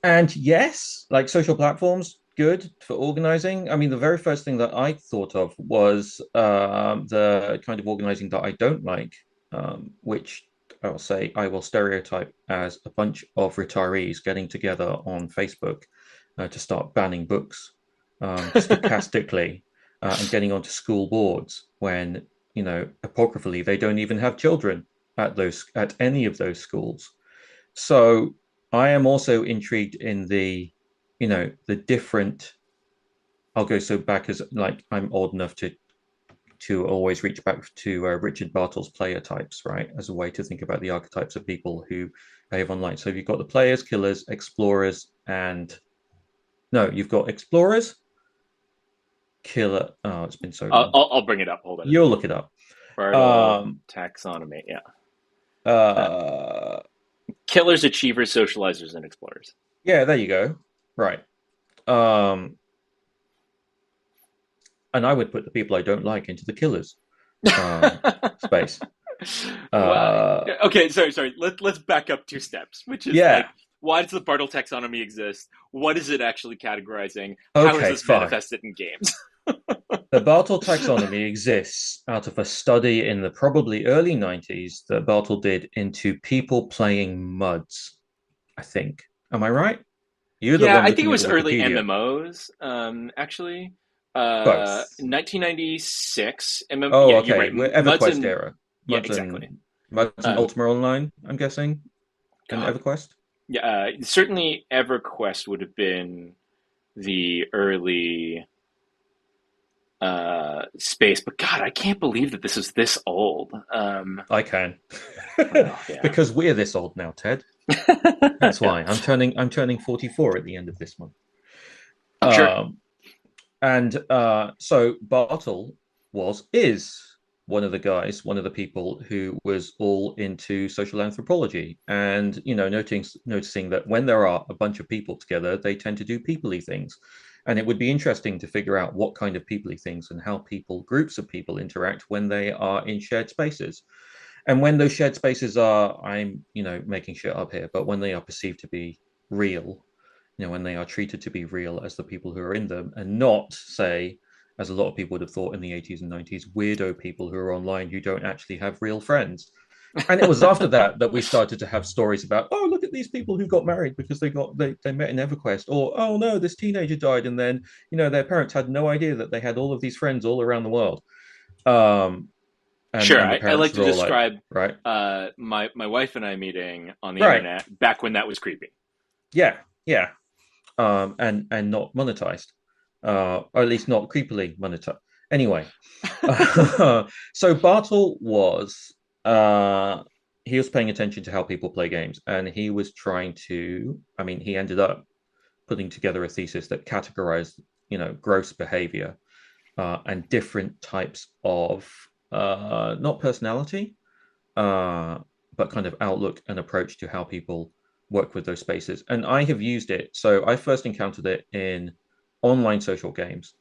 [SPEAKER 2] And yes, like social platforms, good for organizing. I mean, the very first thing that I thought of was the kind of organizing that I don't like, which I'll say I will stereotype as a bunch of retirees getting together on Facebook to start banning books stochastically and getting onto school boards when, apocryphally, they don't even have children at any of those schools. So I am also intrigued in the different. I'll go so back as like I'm old enough to always reach back to Richard Bartle's player types, right, as a way to think about the archetypes of people who behave online. So you've got the players, killers, explorers, and no, you've got explorers, killer. Oh, it's been so long.
[SPEAKER 1] I'll bring it up. Hold on a
[SPEAKER 2] You'll
[SPEAKER 1] second.
[SPEAKER 2] look it up.
[SPEAKER 1] Bartle
[SPEAKER 2] Um,
[SPEAKER 1] taxonomy. Yeah. Uh,
[SPEAKER 2] uh,
[SPEAKER 1] Killers, achievers, socializers, and explorers.
[SPEAKER 2] yeah, there you go. Right. Um, and I would put the people I don't like into the killers space.
[SPEAKER 1] Well,
[SPEAKER 2] Uh,
[SPEAKER 1] okay, sorry. Let's back up 2 steps, which is
[SPEAKER 2] yeah.
[SPEAKER 1] like, why does the Bartle taxonomy exist? What is it actually categorizing? How is
[SPEAKER 2] Okay,
[SPEAKER 1] this
[SPEAKER 2] fine.
[SPEAKER 1] manifested in games?
[SPEAKER 2] The Bartle taxonomy exists out of a study in the probably early 90s that Bartle did into people playing MUDs, I think. Am I right? You're the
[SPEAKER 1] Yeah,
[SPEAKER 2] one
[SPEAKER 1] I think it
[SPEAKER 2] looking at the
[SPEAKER 1] was early
[SPEAKER 2] Wikipedia.
[SPEAKER 1] MMOs. Actually,
[SPEAKER 2] Both.
[SPEAKER 1] 1996
[SPEAKER 2] Oh,
[SPEAKER 1] Yeah, you're right.
[SPEAKER 2] okay. We're
[SPEAKER 1] Muds
[SPEAKER 2] EverQuest
[SPEAKER 1] and
[SPEAKER 2] era.
[SPEAKER 1] yeah,
[SPEAKER 2] MUDs
[SPEAKER 1] exactly.
[SPEAKER 2] and MUDs and
[SPEAKER 1] Um,
[SPEAKER 2] Ultima Online, I'm guessing, and
[SPEAKER 1] God,
[SPEAKER 2] EverQuest.
[SPEAKER 1] yeah, certainly EverQuest would have been the early space, but God, I can't believe that this is this old.
[SPEAKER 2] I can.
[SPEAKER 1] Well, yeah,
[SPEAKER 2] Because we're this old now, Ted. That's
[SPEAKER 1] yeah,
[SPEAKER 2] why I'm turning 44 at the end of this month.
[SPEAKER 1] sure,
[SPEAKER 2] Um, and so Bartle is one of the guys, one of the people who was all into social anthropology, and noticing that when there are a bunch of people together, they tend to do peoply things, and it would be interesting to figure out what kind of peoply things and how groups of people interact when they are in shared spaces, and when those shared spaces are, I'm making shit up here, but when they are perceived to be real, when they are treated to be real as the people who are in them, and not, say, as a lot of people would have thought in the 80s and 90s, weirdo people who are online who don't actually have real friends. And it was after that we started to have stories about, oh, look at these people who got married because they met in EverQuest, or oh no, this teenager died, and then their parents had no idea that they had all of these friends all around the world. Um, and
[SPEAKER 1] sure.
[SPEAKER 2] and the
[SPEAKER 1] I
[SPEAKER 2] parents
[SPEAKER 1] like to
[SPEAKER 2] were all like,
[SPEAKER 1] describe
[SPEAKER 2] right,
[SPEAKER 1] my wife and I meeting on the
[SPEAKER 2] right,
[SPEAKER 1] internet back when that was creepy.
[SPEAKER 2] yeah, yeah, and not monetized, or at least not creepily monetized. Anyway, so Bartle uh, he was paying attention to how people play games, and he was trying to. I mean, he ended up putting together a thesis that categorized, gross behavior and different types of not personality, uh, but kind of outlook and approach to how people work with those spaces. And I have used it. So I first encountered it in online social games.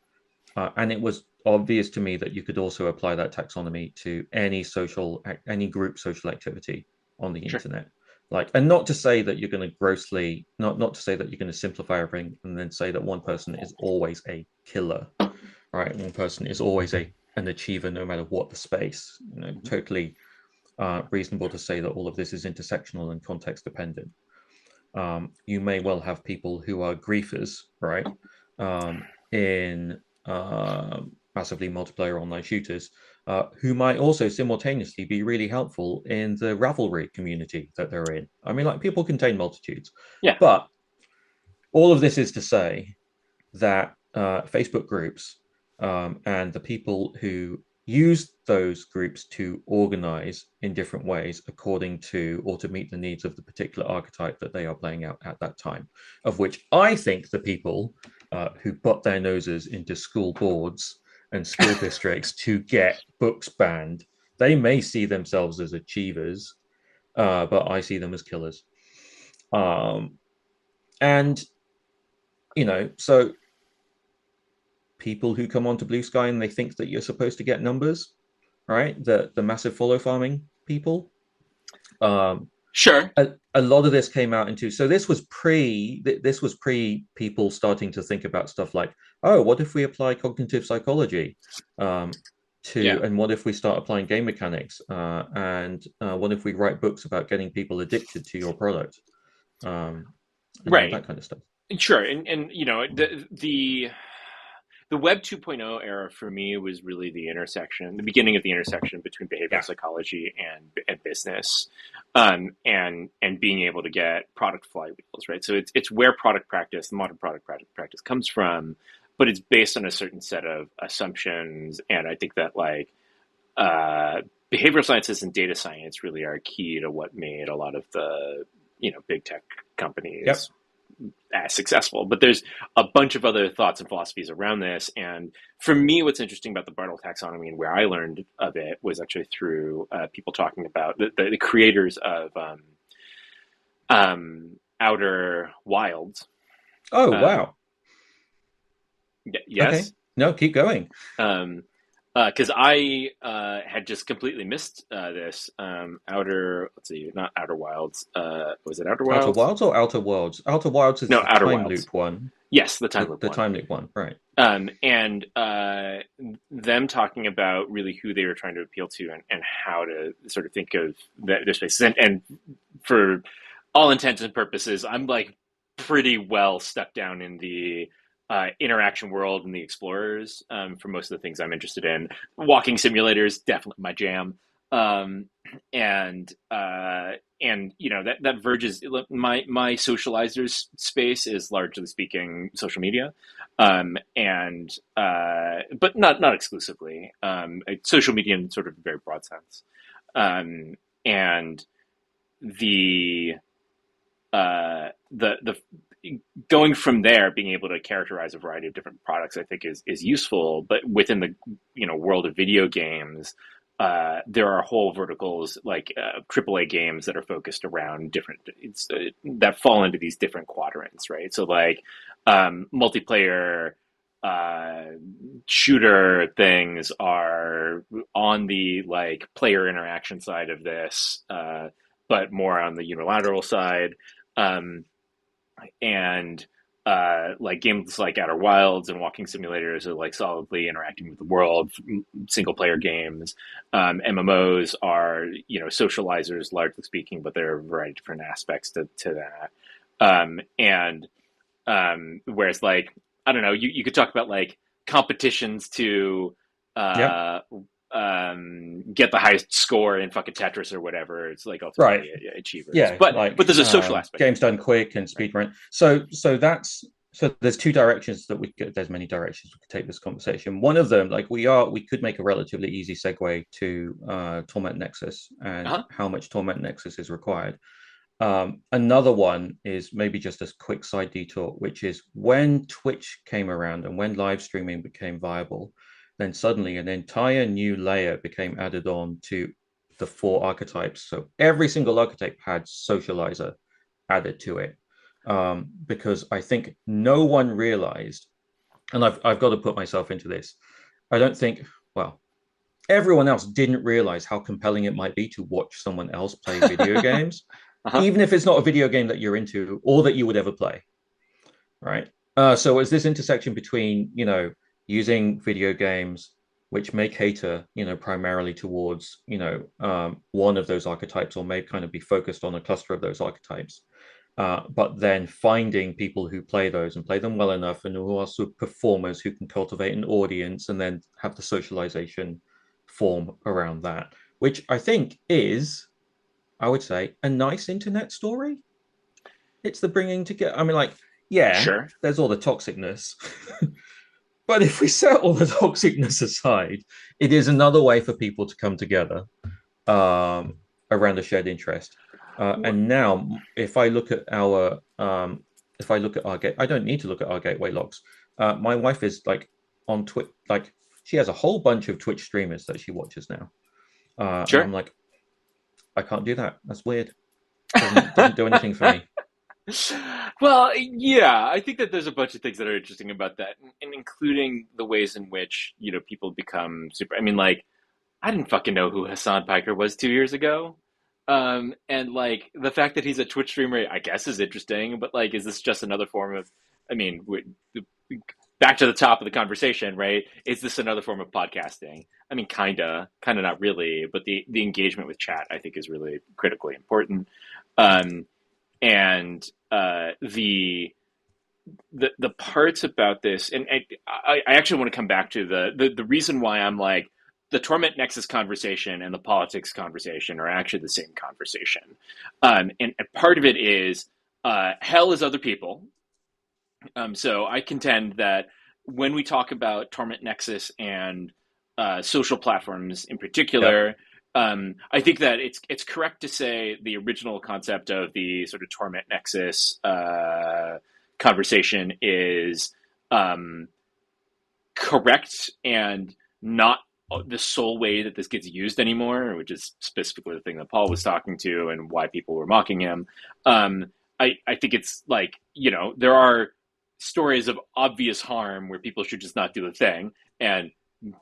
[SPEAKER 2] And it was obvious to me that you could also apply that taxonomy to any group social activity on the
[SPEAKER 1] Sure.
[SPEAKER 2] internet. Like, and not to say that you're going to not to say that you're going to simplify everything and then say that one person is always a killer, right? One person is always an achiever, no matter what the space. Totally reasonable to say that all of this is intersectional and context dependent. You may well have people who are griefers, right, in massively multiplayer online shooters, who might also simultaneously be really helpful in the Ravelry community that they're in. I mean, like, people contain multitudes,
[SPEAKER 1] Yeah.
[SPEAKER 2] but all of this is to say that Facebook groups and the people who use those groups to organize in different ways according to or to meet the needs of the particular archetype that they are playing out at that time, of which I think the people who butt their noses into school boards and school districts to get books banned, they may see themselves as achievers, but I see them as killers. Um, and, so people who come onto Blue Sky and they think that you're supposed to get numbers, right? The massive follow farming people.
[SPEAKER 1] Sure.
[SPEAKER 2] A lot of this came out into, so this was pre people starting to think about stuff like, oh, what if we apply cognitive psychology um, to,
[SPEAKER 1] Yeah.
[SPEAKER 2] and what if we start applying game mechanics, and what if we write books about getting people addicted to your product, um, and all
[SPEAKER 1] Right.
[SPEAKER 2] that kind of stuff.
[SPEAKER 1] Sure. And the Web 2.0 era for me was really the beginning of the intersection between behavioral
[SPEAKER 2] Yeah.
[SPEAKER 1] psychology and business, and being able to get product flywheels, right? So it's where product practice, the modern product practice comes from, but it's based on a certain set of assumptions, and I think that uh, behavioral sciences and data science really are key to what made a lot of the big tech
[SPEAKER 2] Yep.
[SPEAKER 1] companies as successful. But there's a bunch of other thoughts and philosophies around this. And for me, what's interesting about the Bartle taxonomy and where I learned of it was actually through people talking about the creators of Outer Wilds.
[SPEAKER 2] Oh,
[SPEAKER 1] Um,
[SPEAKER 2] wow. Okay.
[SPEAKER 1] yes.
[SPEAKER 2] No, keep going.
[SPEAKER 1] Um, because I had just completely missed this outer. Let's see, not Outer Wilds. Was it Outer
[SPEAKER 2] Outer
[SPEAKER 1] Wilds?
[SPEAKER 2] Wilds or Outer Worlds? Outer Wilds is
[SPEAKER 1] No,
[SPEAKER 2] the
[SPEAKER 1] Outer
[SPEAKER 2] time
[SPEAKER 1] Wilds.
[SPEAKER 2] loop one,
[SPEAKER 1] Yes, the time loop
[SPEAKER 2] the
[SPEAKER 1] one.
[SPEAKER 2] time loop one, right?
[SPEAKER 1] And them talking about really who they were trying to appeal to and how to sort of think of their spaces. And for all intents and purposes, I'm like pretty well stuck down in the interaction world and the explorers for most of the things I'm interested in. Walking simulators, definitely my jam. Um, and that verges my socializers space is largely speaking social media, and but not exclusively, social media in sort of a very broad sense, and the the going from there, being able to characterize a variety of different products, I think is useful. But within the world of video games, there are whole verticals like AAA games that are focused around different that fall into these different quadrants, right? So like multiplayer uh, shooter things are on the like player interaction side of this, but more on the unilateral side. Um, and like games like Outer Wilds and walking simulators are like solidly interacting with the world. Single player games, MMOs are socializers largely speaking, but there are a variety of different aspects to that. And whereas like I don't know, you could talk about like competitions to
[SPEAKER 2] Yep.
[SPEAKER 1] uh, get the highest score in fucking Tetris or whatever. It's like
[SPEAKER 2] Right.
[SPEAKER 1] ultimately achievers,
[SPEAKER 2] Yeah,
[SPEAKER 1] but there's a social aspect to
[SPEAKER 2] games
[SPEAKER 1] it,
[SPEAKER 2] done quick and
[SPEAKER 1] right?
[SPEAKER 2] speed run. So there's two directions that we could. There's many directions we could take this conversation. One of them, like we could make a relatively easy segue to Torment Nexus and
[SPEAKER 1] Uh-huh.
[SPEAKER 2] how much Torment Nexus is required. Another one is maybe just a quick side detour, which is when Twitch came around and when live streaming became viable, then suddenly an entire new layer became added on to the four archetypes. So every single archetype had socializer added to it. Because I think no one realized, and I've got to put myself into this. I don't think, well, everyone else didn't realize how compelling it might be to watch someone else play video games,
[SPEAKER 1] Uh-huh.
[SPEAKER 2] even if it's not a video game that you're into or that you would ever play, right? So it's this intersection between, using video games, which may cater, primarily towards, one of those archetypes or may kind of be focused on a cluster of those archetypes. But then finding people who play those and play them well enough and who are sort of performers who can cultivate an audience and then have the socialization form around that, which I think is, I would say, a nice internet story. It's the bringing together. I mean, like, yeah,
[SPEAKER 1] Sure.
[SPEAKER 2] there's all the toxicness. But if we set all the toxicness aside, it is another way for people to come together around a shared interest. And now, if I look at our gate, I don't need to look at our gateway logs. My wife is like on Twitch, like she has a whole bunch of Twitch streamers that she watches now, and I'm
[SPEAKER 1] Sure.
[SPEAKER 2] like, I can't do that. That's weird. Doesn't do anything for me.
[SPEAKER 1] Well, yeah, I think that there's a bunch of things that are interesting about that, and including the ways in which people become super. I mean, like I didn't fucking know who Hassan Piker was 2 years ago. And like the fact that he's a Twitch streamer, I guess, is interesting. But like, is this just another form of? I mean, back to the top of the conversation, right? Is this another form of podcasting? I mean, kinda, not really. But the engagement with chat, I think, is really critically important. Um, and the parts about this, and I actually want to come back to the reason why I'm like the Torment Nexus conversation and the politics conversation are actually the same conversation. And part of it is hell is other people. So I contend that when we talk about Torment Nexus and social platforms in
[SPEAKER 2] Yeah.
[SPEAKER 1] particular, I think that it's correct to say the original concept of the sort of Torment Nexus conversation is um, correct and not the sole way that this gets used anymore, which is specifically the thing that Paul was talking to and why people were mocking him. I think it's like, there are stories of obvious harm where people should just not do the thing. And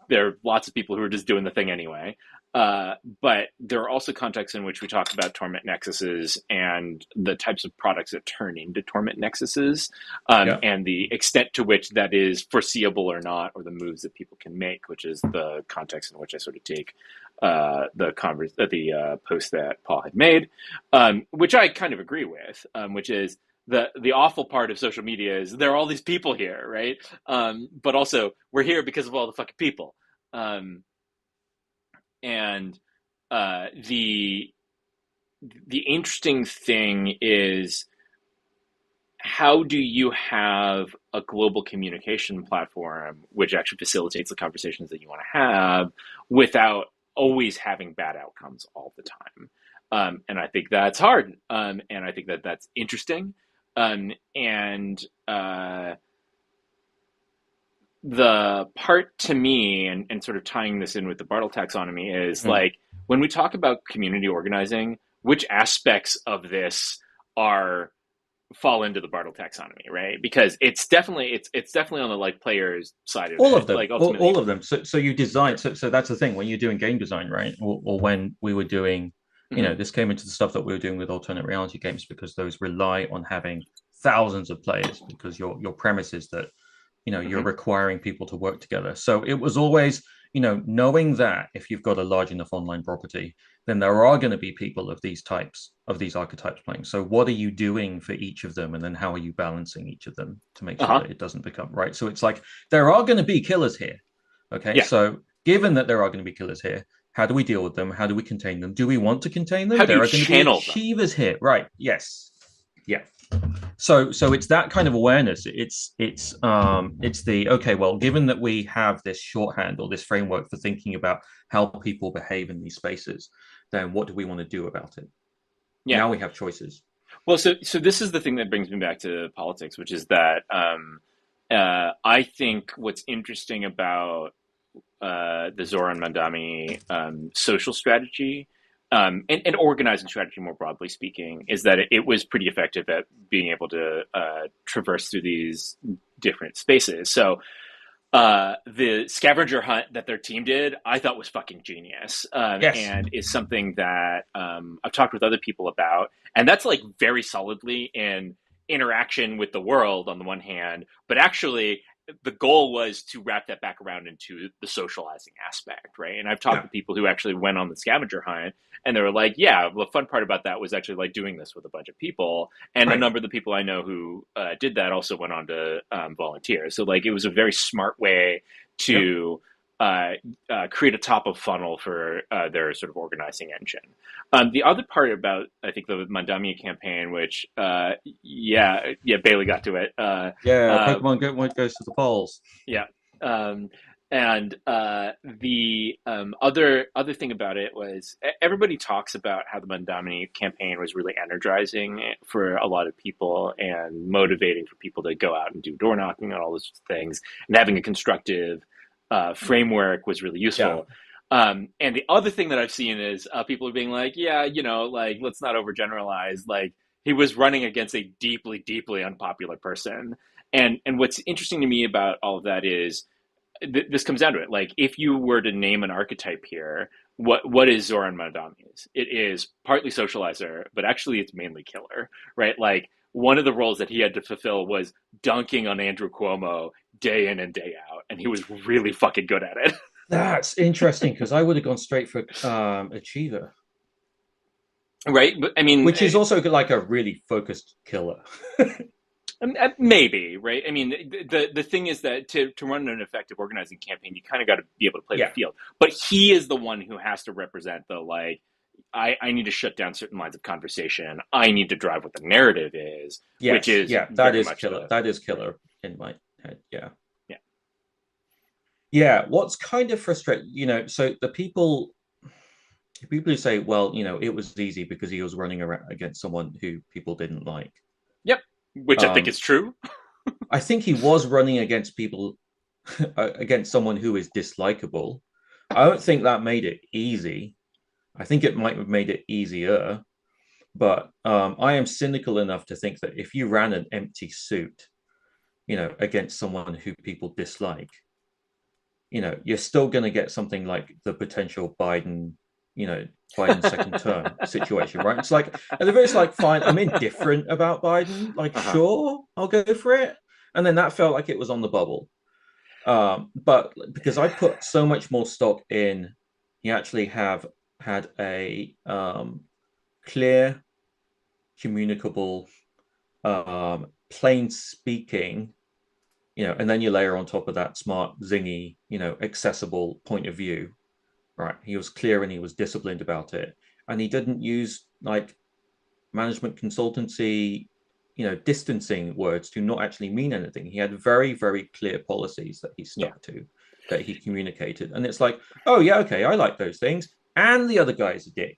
[SPEAKER 1] there are lots of people who are just doing the thing anyway. But there are also contexts in which we talk about torment nexuses and the types of products that turn into torment nexuses,
[SPEAKER 2] Yeah.
[SPEAKER 1] and the extent to which that is foreseeable or not, or the moves that people can make, which is the context in which I sort of take the post that Paul had made, which I kind of agree with, which is the awful part of social media is there are all these people here, right? But also we're here because of all the fucking people. And the interesting thing is, how do you have a global communication platform which actually facilitates the conversations that you want to have without always having bad outcomes all the time? And I think that's hard. And I think that that's interesting. And the part to me, and sort of tying this in with the Bartle taxonomy, is
[SPEAKER 2] Mm.
[SPEAKER 1] like when we talk about community organizing, which aspects of this are fall into the Bartle taxonomy, right? Because it's definitely on the like players side of
[SPEAKER 2] All
[SPEAKER 1] it.
[SPEAKER 2] of them,
[SPEAKER 1] Like ultimately,
[SPEAKER 2] all of them. So you design.
[SPEAKER 1] sure.
[SPEAKER 2] So that's the thing when you're doing game design, right? Or when we were doing,
[SPEAKER 1] Hmm.
[SPEAKER 2] this came into the stuff that we were doing with alternate reality games because those rely on having thousands of players because your premise is that you're
[SPEAKER 1] Hmm.
[SPEAKER 2] requiring people to work together. So it was always, knowing that if you've got a large enough online property, then there are going to be people of these types, of these archetypes playing. So what are you doing for each of them? And then how are you balancing each of them to make sure
[SPEAKER 1] Uh-huh.
[SPEAKER 2] that it doesn't become right? So it's like there are going to be killers here. Okay.
[SPEAKER 1] Yeah.
[SPEAKER 2] So given that there are going to be killers here, how do we deal with them? How do we contain them? Do we want to contain them?
[SPEAKER 1] How do you
[SPEAKER 2] There are going to be
[SPEAKER 1] channel them?
[SPEAKER 2] achievers here. Right. Yes. Yeah. So it's that kind of awareness. It's the okay, well, given that we have this shorthand or this framework for thinking about how people behave in these spaces, then what do we want to do about it?
[SPEAKER 1] Yeah.
[SPEAKER 2] Now we have choices.
[SPEAKER 1] Well, so this is the thing that brings me back to politics, which is that I think what's interesting about the Zoran Mandami social strategy, and organizing strategy more broadly speaking, is that it was pretty effective at being able to traverse through these different spaces. So the scavenger hunt that their team did, I thought was fucking genius,
[SPEAKER 2] Yes.
[SPEAKER 1] and is something that I've talked with other people about, and that's like very solidly in interaction with the world on the one hand, but actually the goal was to wrap that back around into the socializing aspect, right? And I've talked
[SPEAKER 2] Yeah.
[SPEAKER 1] with people who actually went on the scavenger hunt, and they were like, "Yeah, the fun part about that was actually like doing this with a bunch of people." And a
[SPEAKER 2] Right.
[SPEAKER 1] number of the people I know who did that also went on to volunteer. So like it was a very smart way
[SPEAKER 2] Yep.
[SPEAKER 1] to create a top of funnel for their sort of organizing engine. The other part about I think the Mandamia campaign, which yeah, Bailey got to it.
[SPEAKER 2] Yeah.
[SPEAKER 1] Uh,
[SPEAKER 2] Pokemon Go goes to the polls.
[SPEAKER 1] yeah. Um, and the other thing about it was everybody talks about how the Mandamini campaign was really energizing for a lot of people and motivating for people to go out and do door knocking and all those things, and having a constructive framework was really
[SPEAKER 2] Yeah.
[SPEAKER 1] useful. And the other thing that I've seen is people are being like, yeah, like let's not overgeneralize. Like he was running against a deeply, deeply unpopular person, and what's interesting to me about all of that is this comes down to it. Like, if you were to name an archetype here, what is Zoran Madami's? It is partly socializer, but actually it's mainly killer, right? Like one of the roles that he had to fulfill was dunking on Andrew Cuomo day in and day out, and he was really fucking good at it.
[SPEAKER 2] That's interesting because I would have gone straight for Achiever,
[SPEAKER 1] Right? But I mean,
[SPEAKER 2] which is also like a really focused killer.
[SPEAKER 1] maybe, right? I mean, the thing is that to run an effective organizing campaign, you kind of got to be able to play the
[SPEAKER 2] Yeah.
[SPEAKER 1] field. But he is the one who has to represent the like. I need to shut down certain lines of conversation. I need to drive what the narrative is, which
[SPEAKER 2] Yes.
[SPEAKER 1] is
[SPEAKER 2] Yeah. That
[SPEAKER 1] very
[SPEAKER 2] is
[SPEAKER 1] much
[SPEAKER 2] killer.
[SPEAKER 1] the
[SPEAKER 2] That is
[SPEAKER 1] right.
[SPEAKER 2] killer in my head. Yeah.
[SPEAKER 1] Yeah,
[SPEAKER 2] Yeah. What's kind of frustrating, so the people who say, well, it was easy because he was running around against someone who people didn't like.
[SPEAKER 1] yep, which I think
[SPEAKER 2] Um,
[SPEAKER 1] is true.
[SPEAKER 2] I think he was running against people, against someone who is dislikable. I don't think that made it easy. I think it might have made it easier, but I am cynical enough to think that if you ran an empty suit, against someone who people dislike, you're still going to get something like the potential you know, Biden second term situation, right? It's like at the very, it's like, fine, I'm indifferent about Biden. Like,
[SPEAKER 1] Uh-huh.
[SPEAKER 2] sure, I'll go for it. And then that felt like it was on the bubble. But because I put so much more stock in, you actually have had a clear, communicable, plain speaking, and then you layer on top of that smart, zingy, accessible point of view, right? He was clear and he was disciplined about it. And he didn't use like management consultancy, distancing words to not actually mean anything. He had very, very clear policies that he
[SPEAKER 1] Yeah.
[SPEAKER 2] stuck to, that he communicated. And it's like, oh, yeah, okay, I like those things. And the other guy's a dick.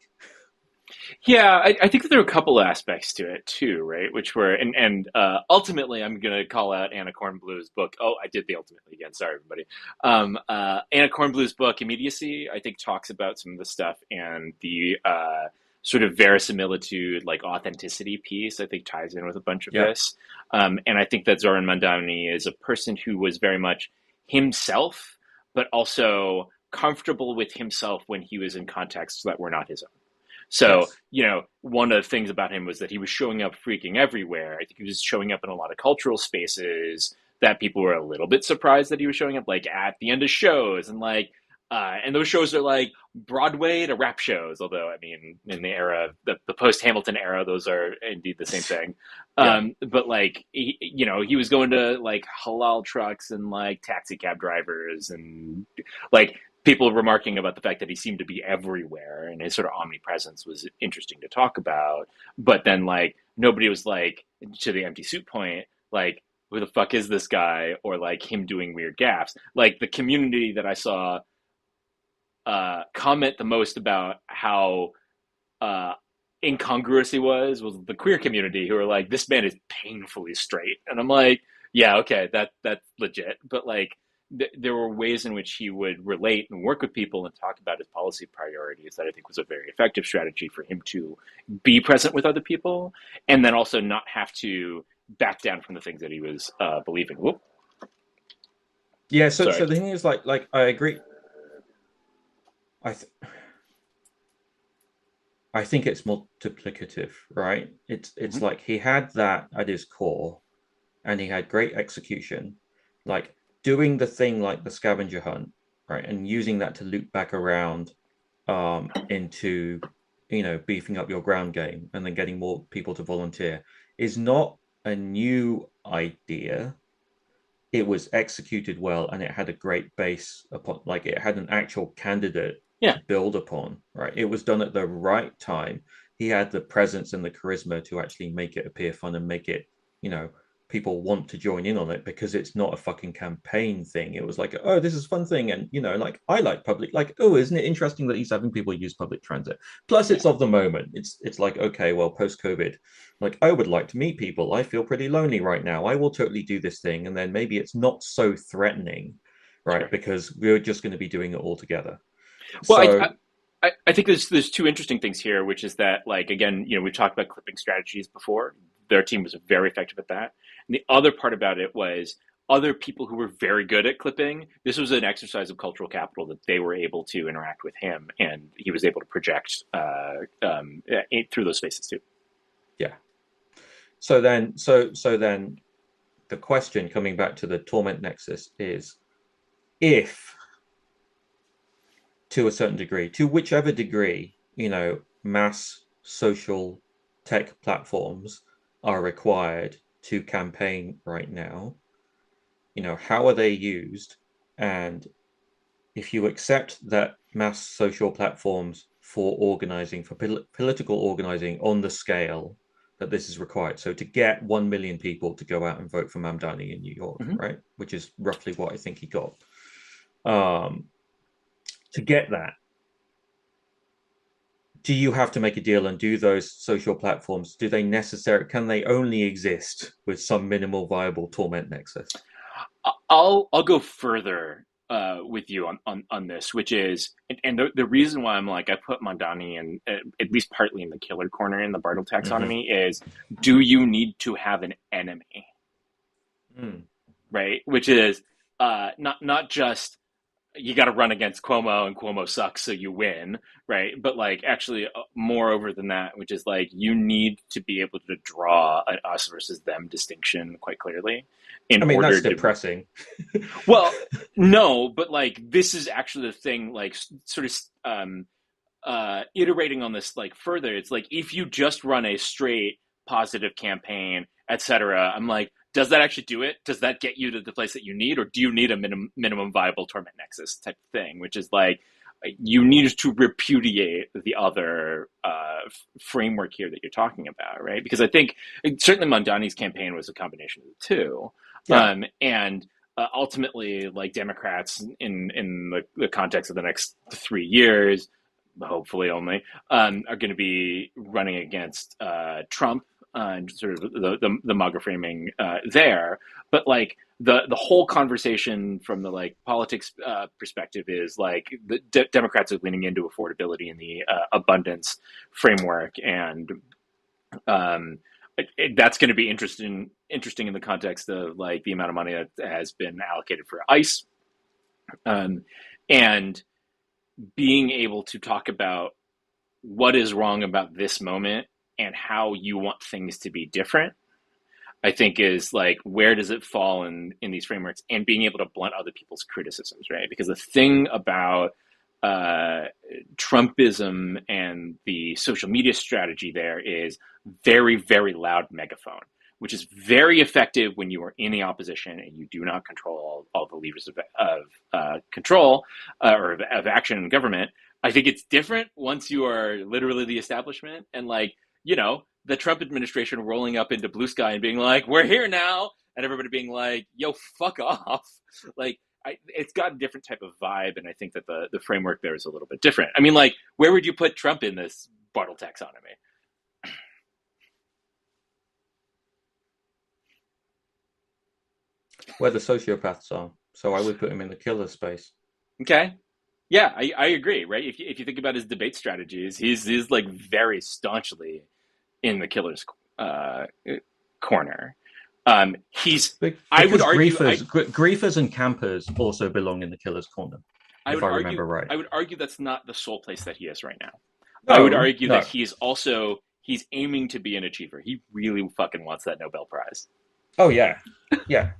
[SPEAKER 1] Yeah, I think that there are a couple aspects to it too, right? Which were and ultimately, I'm gonna call out Anna Kornbluth's book. Oh, I did the ultimately again. Sorry, everybody. Anna Kornbluth's book, Immediacy, I think talks about some of the stuff and the sort of verisimilitude, like authenticity piece. I think ties in with a bunch of
[SPEAKER 2] Yeah.
[SPEAKER 1] this. And I think that Zoran Mandani is a person who was very much himself, but also comfortable with himself when he was in contexts that were not his own. So,
[SPEAKER 2] Yes.
[SPEAKER 1] one of the things about him was that he was showing up freaking everywhere. I think he was showing up in a lot of cultural spaces that people were a little bit surprised that he was showing up, like at the end of shows and those shows are like Broadway to rap shows. Although, I mean, in the era, the post Hamilton era, those are indeed the same thing.
[SPEAKER 2] Yeah.
[SPEAKER 1] But like, he was going to like halal trucks and like taxi cab drivers and like people remarking about the fact that he seemed to be everywhere and his sort of omnipresence was interesting to talk about. But then, like, nobody was like, to the empty suit point, like, who the fuck is this guy? Or like him doing weird gaffes. Like, the community that I saw comment the most about how uh, incongruous he was the queer community who were like, this man is painfully straight. And I'm like, yeah, okay, that's legit. But like, there were ways in which he would relate and work with people and talk about his policy priorities that I think was a very effective strategy for him to be present with other people and then also not have to back down from the things that he was believing. Whoop,
[SPEAKER 2] Yeah. So,
[SPEAKER 1] sorry.
[SPEAKER 2] so the thing is, like I agree. I th- I think it's multiplicative, right? It's
[SPEAKER 1] Mm-hmm.
[SPEAKER 2] like he had that at his core, and he had great execution, like doing the thing like the scavenger hunt, right, and using that to loop back around into beefing up your ground game and then getting more people to volunteer is not a new idea. It was executed well and it had a great base upon, like it had an actual candidate
[SPEAKER 1] Yeah.
[SPEAKER 2] to build upon, right? It was done at the right time. He had the presence and the charisma to actually make it appear fun and make it, you know people want to join in on it because it's not a fucking campaign thing. It was like, oh, this is a fun thing. And like, I like public, like, oh, isn't it interesting that he's having people use public transit? Plus
[SPEAKER 1] Yeah.
[SPEAKER 2] it's of the moment. It's like, okay, well, post COVID, like, I would like to meet people. I feel pretty lonely right now. I will totally do this thing. And then maybe it's not so threatening, right?
[SPEAKER 1] Sure.
[SPEAKER 2] Because we're just going to be doing it all together.
[SPEAKER 1] Well,
[SPEAKER 2] So,
[SPEAKER 1] I think there's two interesting things here, which is that like again, we've talked about clipping strategies before. Their team was very effective at that. And the other part about it was other people who were very good at clipping, this was an exercise of cultural capital that they were able to interact with him, and he was able to project through those spaces too.
[SPEAKER 2] Yeah. So then the question, coming back to the Torment Nexus, is if, to a certain degree, to whichever degree, mass social tech platforms are required to campaign right now, how are they used? And if you accept that mass social platforms for organizing, for political organizing on the scale that this is required, so to get 1 million people to go out and vote for Mamdani in New York,
[SPEAKER 1] Mm-hmm.
[SPEAKER 2] right, which is roughly what I think he got, to get that, do you have to make a deal? And do those social platforms, can they only exist with some minimal viable Torment Nexus?
[SPEAKER 1] I'll go further with you on this, which is, and the reason why I'm like, I put Mamdani in at least partly in the killer corner in the Bartle taxonomy is, do you need to have an enemy? Right? Which is not just you got to run against Cuomo and Cuomo sucks, so you win, right? But like actually moreover than that, which is like you need to be able to draw an us versus them distinction quite clearly in order
[SPEAKER 2] that's depressing.
[SPEAKER 1] Well, no, but like this is actually the thing, like sort of iterating on this like further. It's like if you just run a straight positive campaign, etc. I'm like, does that actually do it? Does that get you to the place that you need, or do you need a minimum viable Torment Nexus type thing, which is like you need to repudiate the other framework here that you're talking about, right? Because I think certainly Mamdani's campaign was a combination of the two, and ultimately, like Democrats in the context of the next 3 years, hopefully only, are going to be running against Trump. Sort of the MAGA framing there, but like the whole conversation from the like politics perspective is like the Democrats are leaning into affordability and the abundance framework, and that's going to be interesting in the context of like the amount of money that has been allocated for ICE, and being able to talk about what is wrong about this moment and how you want things to be different, I think is like, where does it fall in these frameworks, and being able to blunt other people's criticisms, right? Because the thing about Trumpism and the social media strategy there is very, very loud megaphone, which is very effective when you are in the opposition and you do not control all the levers of control or of action in government. I think it's different once you are literally the establishment and like, the Trump administration rolling up into blue sky and being like, we're here now. And everybody being like, yo, fuck off. Like, it's got a different type of vibe. And I think that the framework there is a little bit different. I mean, like, where would you put Trump in this Bartle taxonomy?
[SPEAKER 2] Where the sociopaths are. So I would put him in the killer space.
[SPEAKER 1] Okay. Yeah, I agree, right? If you think about his debate strategies, he's like very staunchly in the killer's corner. I would argue
[SPEAKER 2] griefers and campers also belong in the killer's corner. If I remember right,
[SPEAKER 1] I would argue that's not the sole place that he is right now.
[SPEAKER 2] No,
[SPEAKER 1] I would argue that he's aiming to be an achiever. He really fucking wants that Nobel Prize.
[SPEAKER 2] Oh yeah. Yeah.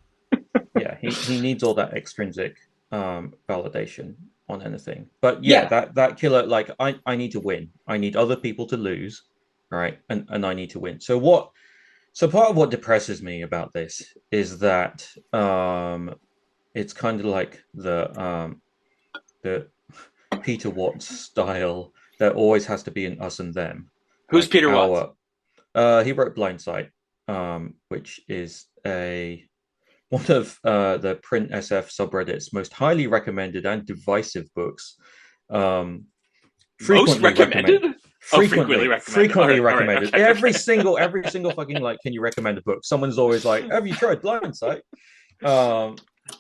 [SPEAKER 2] He needs all that extrinsic validation on anything. But that killer, like I need to win. I need other people to lose, right? And I need to win. So part of what depresses me about this is that it's kind of like the Peter Watts style. There always has to be an us and them.
[SPEAKER 1] Who's like Peter Watts?
[SPEAKER 2] He wrote Blindside, which is one of the print SF subreddit's most highly recommended and divisive books.
[SPEAKER 1] Most recommended?
[SPEAKER 2] Frequently recommended.
[SPEAKER 1] Right, okay.
[SPEAKER 2] Every single fucking like, can you recommend a book? Someone's always like, have you tried Blindside?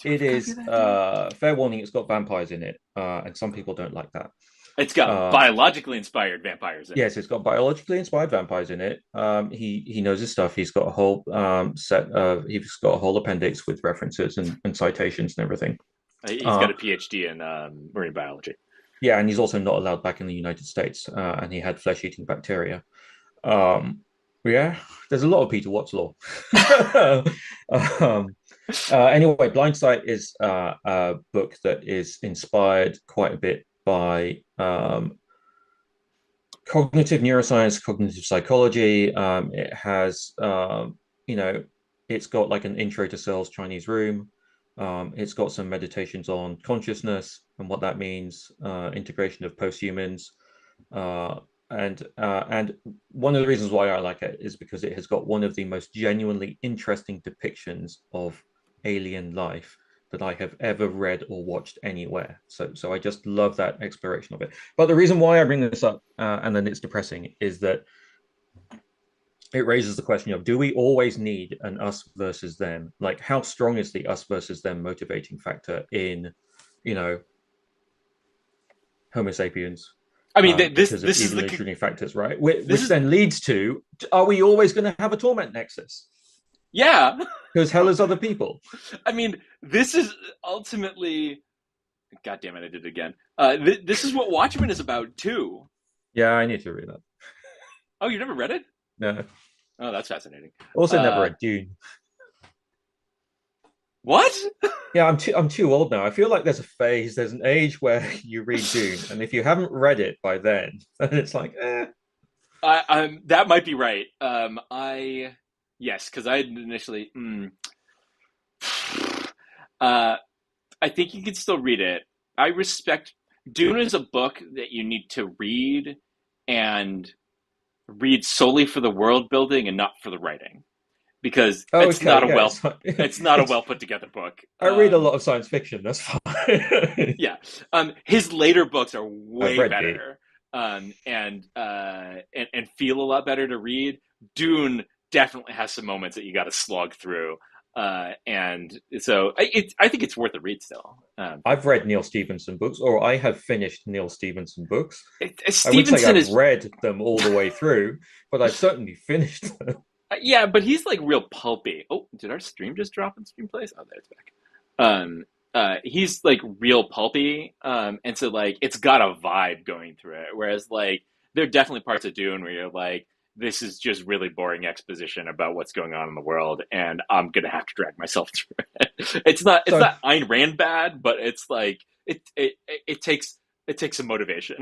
[SPEAKER 2] It is fair warning, it's got vampires in it, and some people don't like that.
[SPEAKER 1] It's got
[SPEAKER 2] Uh,
[SPEAKER 1] biologically inspired vampires in it.
[SPEAKER 2] yes, it's got biologically inspired vampires in it. He knows his stuff. He's got a whole set of he's got a whole appendix with references and citations and everything.
[SPEAKER 1] He's got
[SPEAKER 2] Uh,
[SPEAKER 1] a PhD in marine biology.
[SPEAKER 2] yeah, and he's also not allowed back in the United States, and he had flesh-eating bacteria. Um, yeah, there's a lot of Peter Watts law. um, anyway, Blindsight is a book that is inspired quite a bit by cognitive neuroscience, cognitive psychology. It has, you know, it's got like an intro to Searle's Chinese Room. It's got some meditations on consciousness and what that means, integration of posthumans. Uh, and one of the reasons why I like it is because it has got one of the most genuinely interesting depictions of alien life that I have ever read or watched anywhere. So I just love that exploration of it. But the reason why I bring this up, and then it's depressing, is that it raises the question of, do we always need an us versus them? Like, how strong is the us versus them motivating factor in, you know, Homo sapiens?
[SPEAKER 1] I mean,
[SPEAKER 2] Because of
[SPEAKER 1] this is
[SPEAKER 2] evolutionary factors, right? Which
[SPEAKER 1] is
[SPEAKER 2] then leads to, are we always going to have a torment nexus?
[SPEAKER 1] yeah.
[SPEAKER 2] Because hell is other people.
[SPEAKER 1] I mean, this is ultimately. God damn it! I did it again. This is what Watchmen is about too.
[SPEAKER 2] Yeah, I need to read that.
[SPEAKER 1] Oh, you never read it?
[SPEAKER 2] No.
[SPEAKER 1] Oh, that's fascinating.
[SPEAKER 2] Also, never read Dune.
[SPEAKER 1] What?
[SPEAKER 2] Yeah, I'm too old now. I feel like there's a phase, there's an age where you read Dune, and if you haven't read it by then it's like, eh.
[SPEAKER 1] That might be right. Yes, because I initially. I think you can still read it. I respect. Dune is a book that you need to read and read solely for the world building and not for the writing, because
[SPEAKER 2] Oh, okay, yeah,
[SPEAKER 1] it's not a
[SPEAKER 2] it's
[SPEAKER 1] well put together book.
[SPEAKER 2] I read a lot of science fiction. That's fine.
[SPEAKER 1] Yeah. His later books are
[SPEAKER 2] I've
[SPEAKER 1] way
[SPEAKER 2] read Dune.
[SPEAKER 1] better, and feel a lot better to read. Dune definitely has some moments that you got to slog through, and so I think it's worth a read still.
[SPEAKER 2] I've read Neil Stevenson books, or I have finished Neil Stevenson books. I would say
[SPEAKER 1] Stevenson
[SPEAKER 2] I've
[SPEAKER 1] is
[SPEAKER 2] read them all the way through, but I've certainly finished them.
[SPEAKER 1] yeah, but he's like real pulpy. Oh, did our stream just drop in stream place? Oh, there it's back. He's like real pulpy, and so like it's got a vibe going through it. Whereas like there are definitely parts of Dune where you're like, this is just really boring exposition about what's going on in the world, and I'm gonna have to drag myself through it. It's
[SPEAKER 2] So,
[SPEAKER 1] not Ayn Rand bad, but it's like it takes some motivation.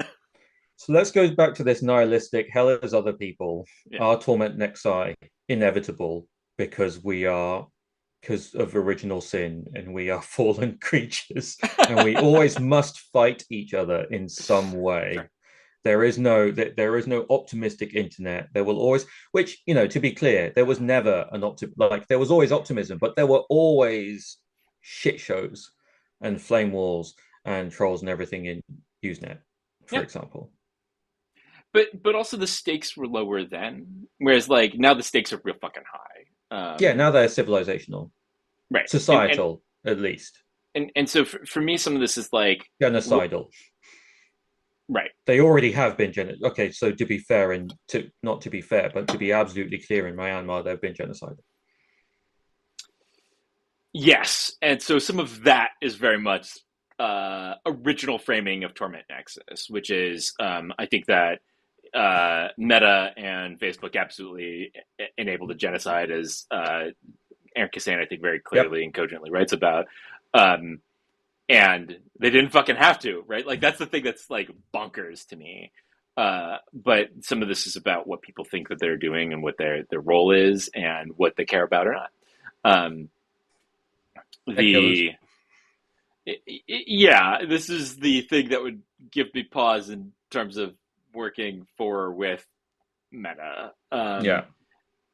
[SPEAKER 2] so let's go back to this nihilistic hell is other people.
[SPEAKER 1] Yeah.
[SPEAKER 2] Our torment nexi inevitable because we are because of original sin and we are fallen creatures and we always must fight each other in some way.
[SPEAKER 1] Sure.
[SPEAKER 2] There is no optimistic internet. There will always, which, you know, to be clear, there was never there was always optimism, but there were always shit shows and flame walls and trolls and everything in Usenet, for
[SPEAKER 1] Yeah.
[SPEAKER 2] example.
[SPEAKER 1] But also the stakes were lower then, whereas like now the stakes are real fucking high.
[SPEAKER 2] Yeah, now they're civilizational,
[SPEAKER 1] Right.
[SPEAKER 2] societal, at least.
[SPEAKER 1] And so for me, some of this is like
[SPEAKER 2] Genocidal.
[SPEAKER 1] right.
[SPEAKER 2] They already have been okay, so to be fair, and to not to be fair, but to be absolutely clear, in Myanmar they've been genocidal.
[SPEAKER 1] Yes, and so some of that is very much original framing of Torment Nexus, which is I think that Meta and Facebook absolutely enabled the genocide, as Aaron Kassan, I think, very clearly and cogently writes about. And they didn't fucking have to, right? Like that's the thing that's like bonkers to me. But some of this is about what people think that they're doing and what their role is and what they care about or not. Yeah, this is the thing that would give me pause in terms of working for or with Meta.
[SPEAKER 2] Yeah.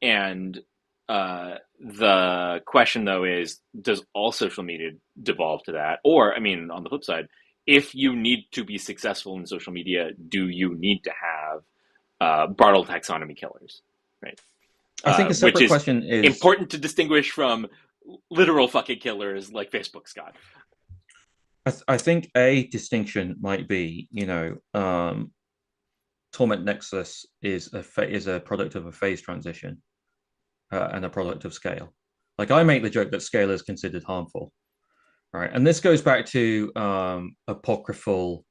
[SPEAKER 1] And the question, though, is does all social media devolve to that? Or, I mean, on the flip side, if you need to be successful in social media, do you need to have bottle taxonomy killers? Right.
[SPEAKER 2] I think a separate question is
[SPEAKER 1] important to distinguish from literal fucking killers like Facebook's got.
[SPEAKER 2] I think a distinction might be, Torment Nexus is a product of a phase transition and a product of scale. Like I make the joke that scale is considered harmful, right? And this goes back to apocryphal.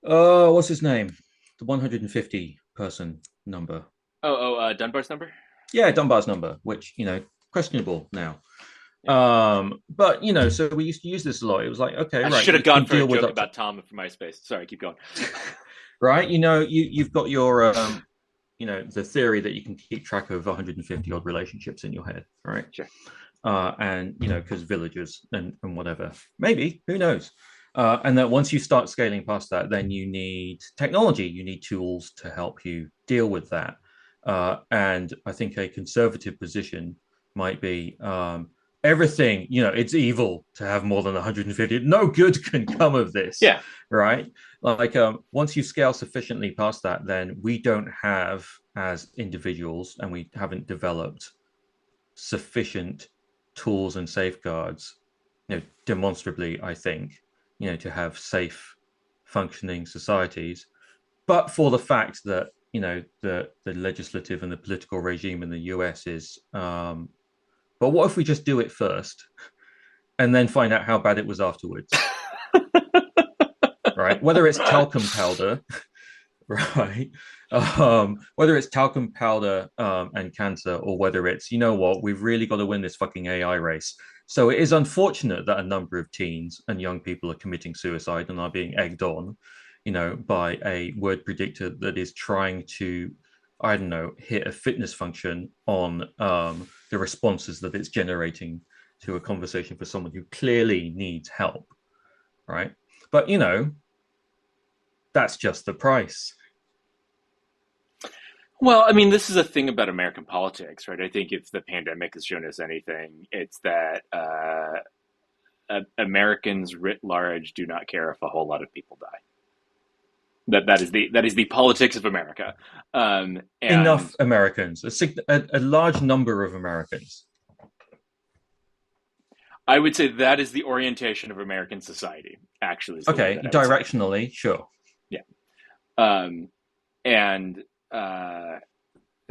[SPEAKER 2] What's his name? The 150 person number.
[SPEAKER 1] Dunbar's number.
[SPEAKER 2] Yeah, Dunbar's number, which questionable now. But so we used to use this a lot. It was like, okay,
[SPEAKER 1] I
[SPEAKER 2] right,
[SPEAKER 1] should
[SPEAKER 2] you
[SPEAKER 1] have gone
[SPEAKER 2] can
[SPEAKER 1] for a
[SPEAKER 2] deal with
[SPEAKER 1] joke
[SPEAKER 2] up to,
[SPEAKER 1] about Tom from MySpace. Sorry, keep going.
[SPEAKER 2] right. You've got your the theory that you can keep track of 150 odd relationships in your head, right?
[SPEAKER 1] Sure.
[SPEAKER 2] And because villagers and whatever, maybe, who knows? And that once you start scaling past that, then you need technology, you need tools to help you deal with that. And I think a conservative position might be everything, it's evil to have more than 150. No good can come of this.
[SPEAKER 1] Yeah.
[SPEAKER 2] Right. Like once you scale sufficiently past that, then we don't have, as individuals, and we haven't developed sufficient tools and safeguards, demonstrably, I think, to have safe functioning societies. But for the fact that, the legislative and the political regime in the US is, but what if we just do it first and then find out how bad it was afterwards? Right? Whether it's talcum powder, right? Whether it's talcum powder and cancer, or whether it's, what, we've really got to win this fucking AI race. So it is unfortunate that a number of teens and young people are committing suicide and are being egged on, by a word predictor that is trying to, I don't know, hit a fitness function on the responses that it's generating to a conversation for someone who clearly needs help, right? But, that's just the price.
[SPEAKER 1] Well, I mean, this is a thing about American politics, right? I think if the pandemic has shown us anything, it's that Americans writ large do not care if a whole lot of people die. That is the politics of America. And
[SPEAKER 2] Enough Americans, a large number of Americans.
[SPEAKER 1] I would say that is the orientation of American society. Actually, is the way
[SPEAKER 2] Okay,
[SPEAKER 1] that I would say it.
[SPEAKER 2] directionally, sure.
[SPEAKER 1] Yeah. And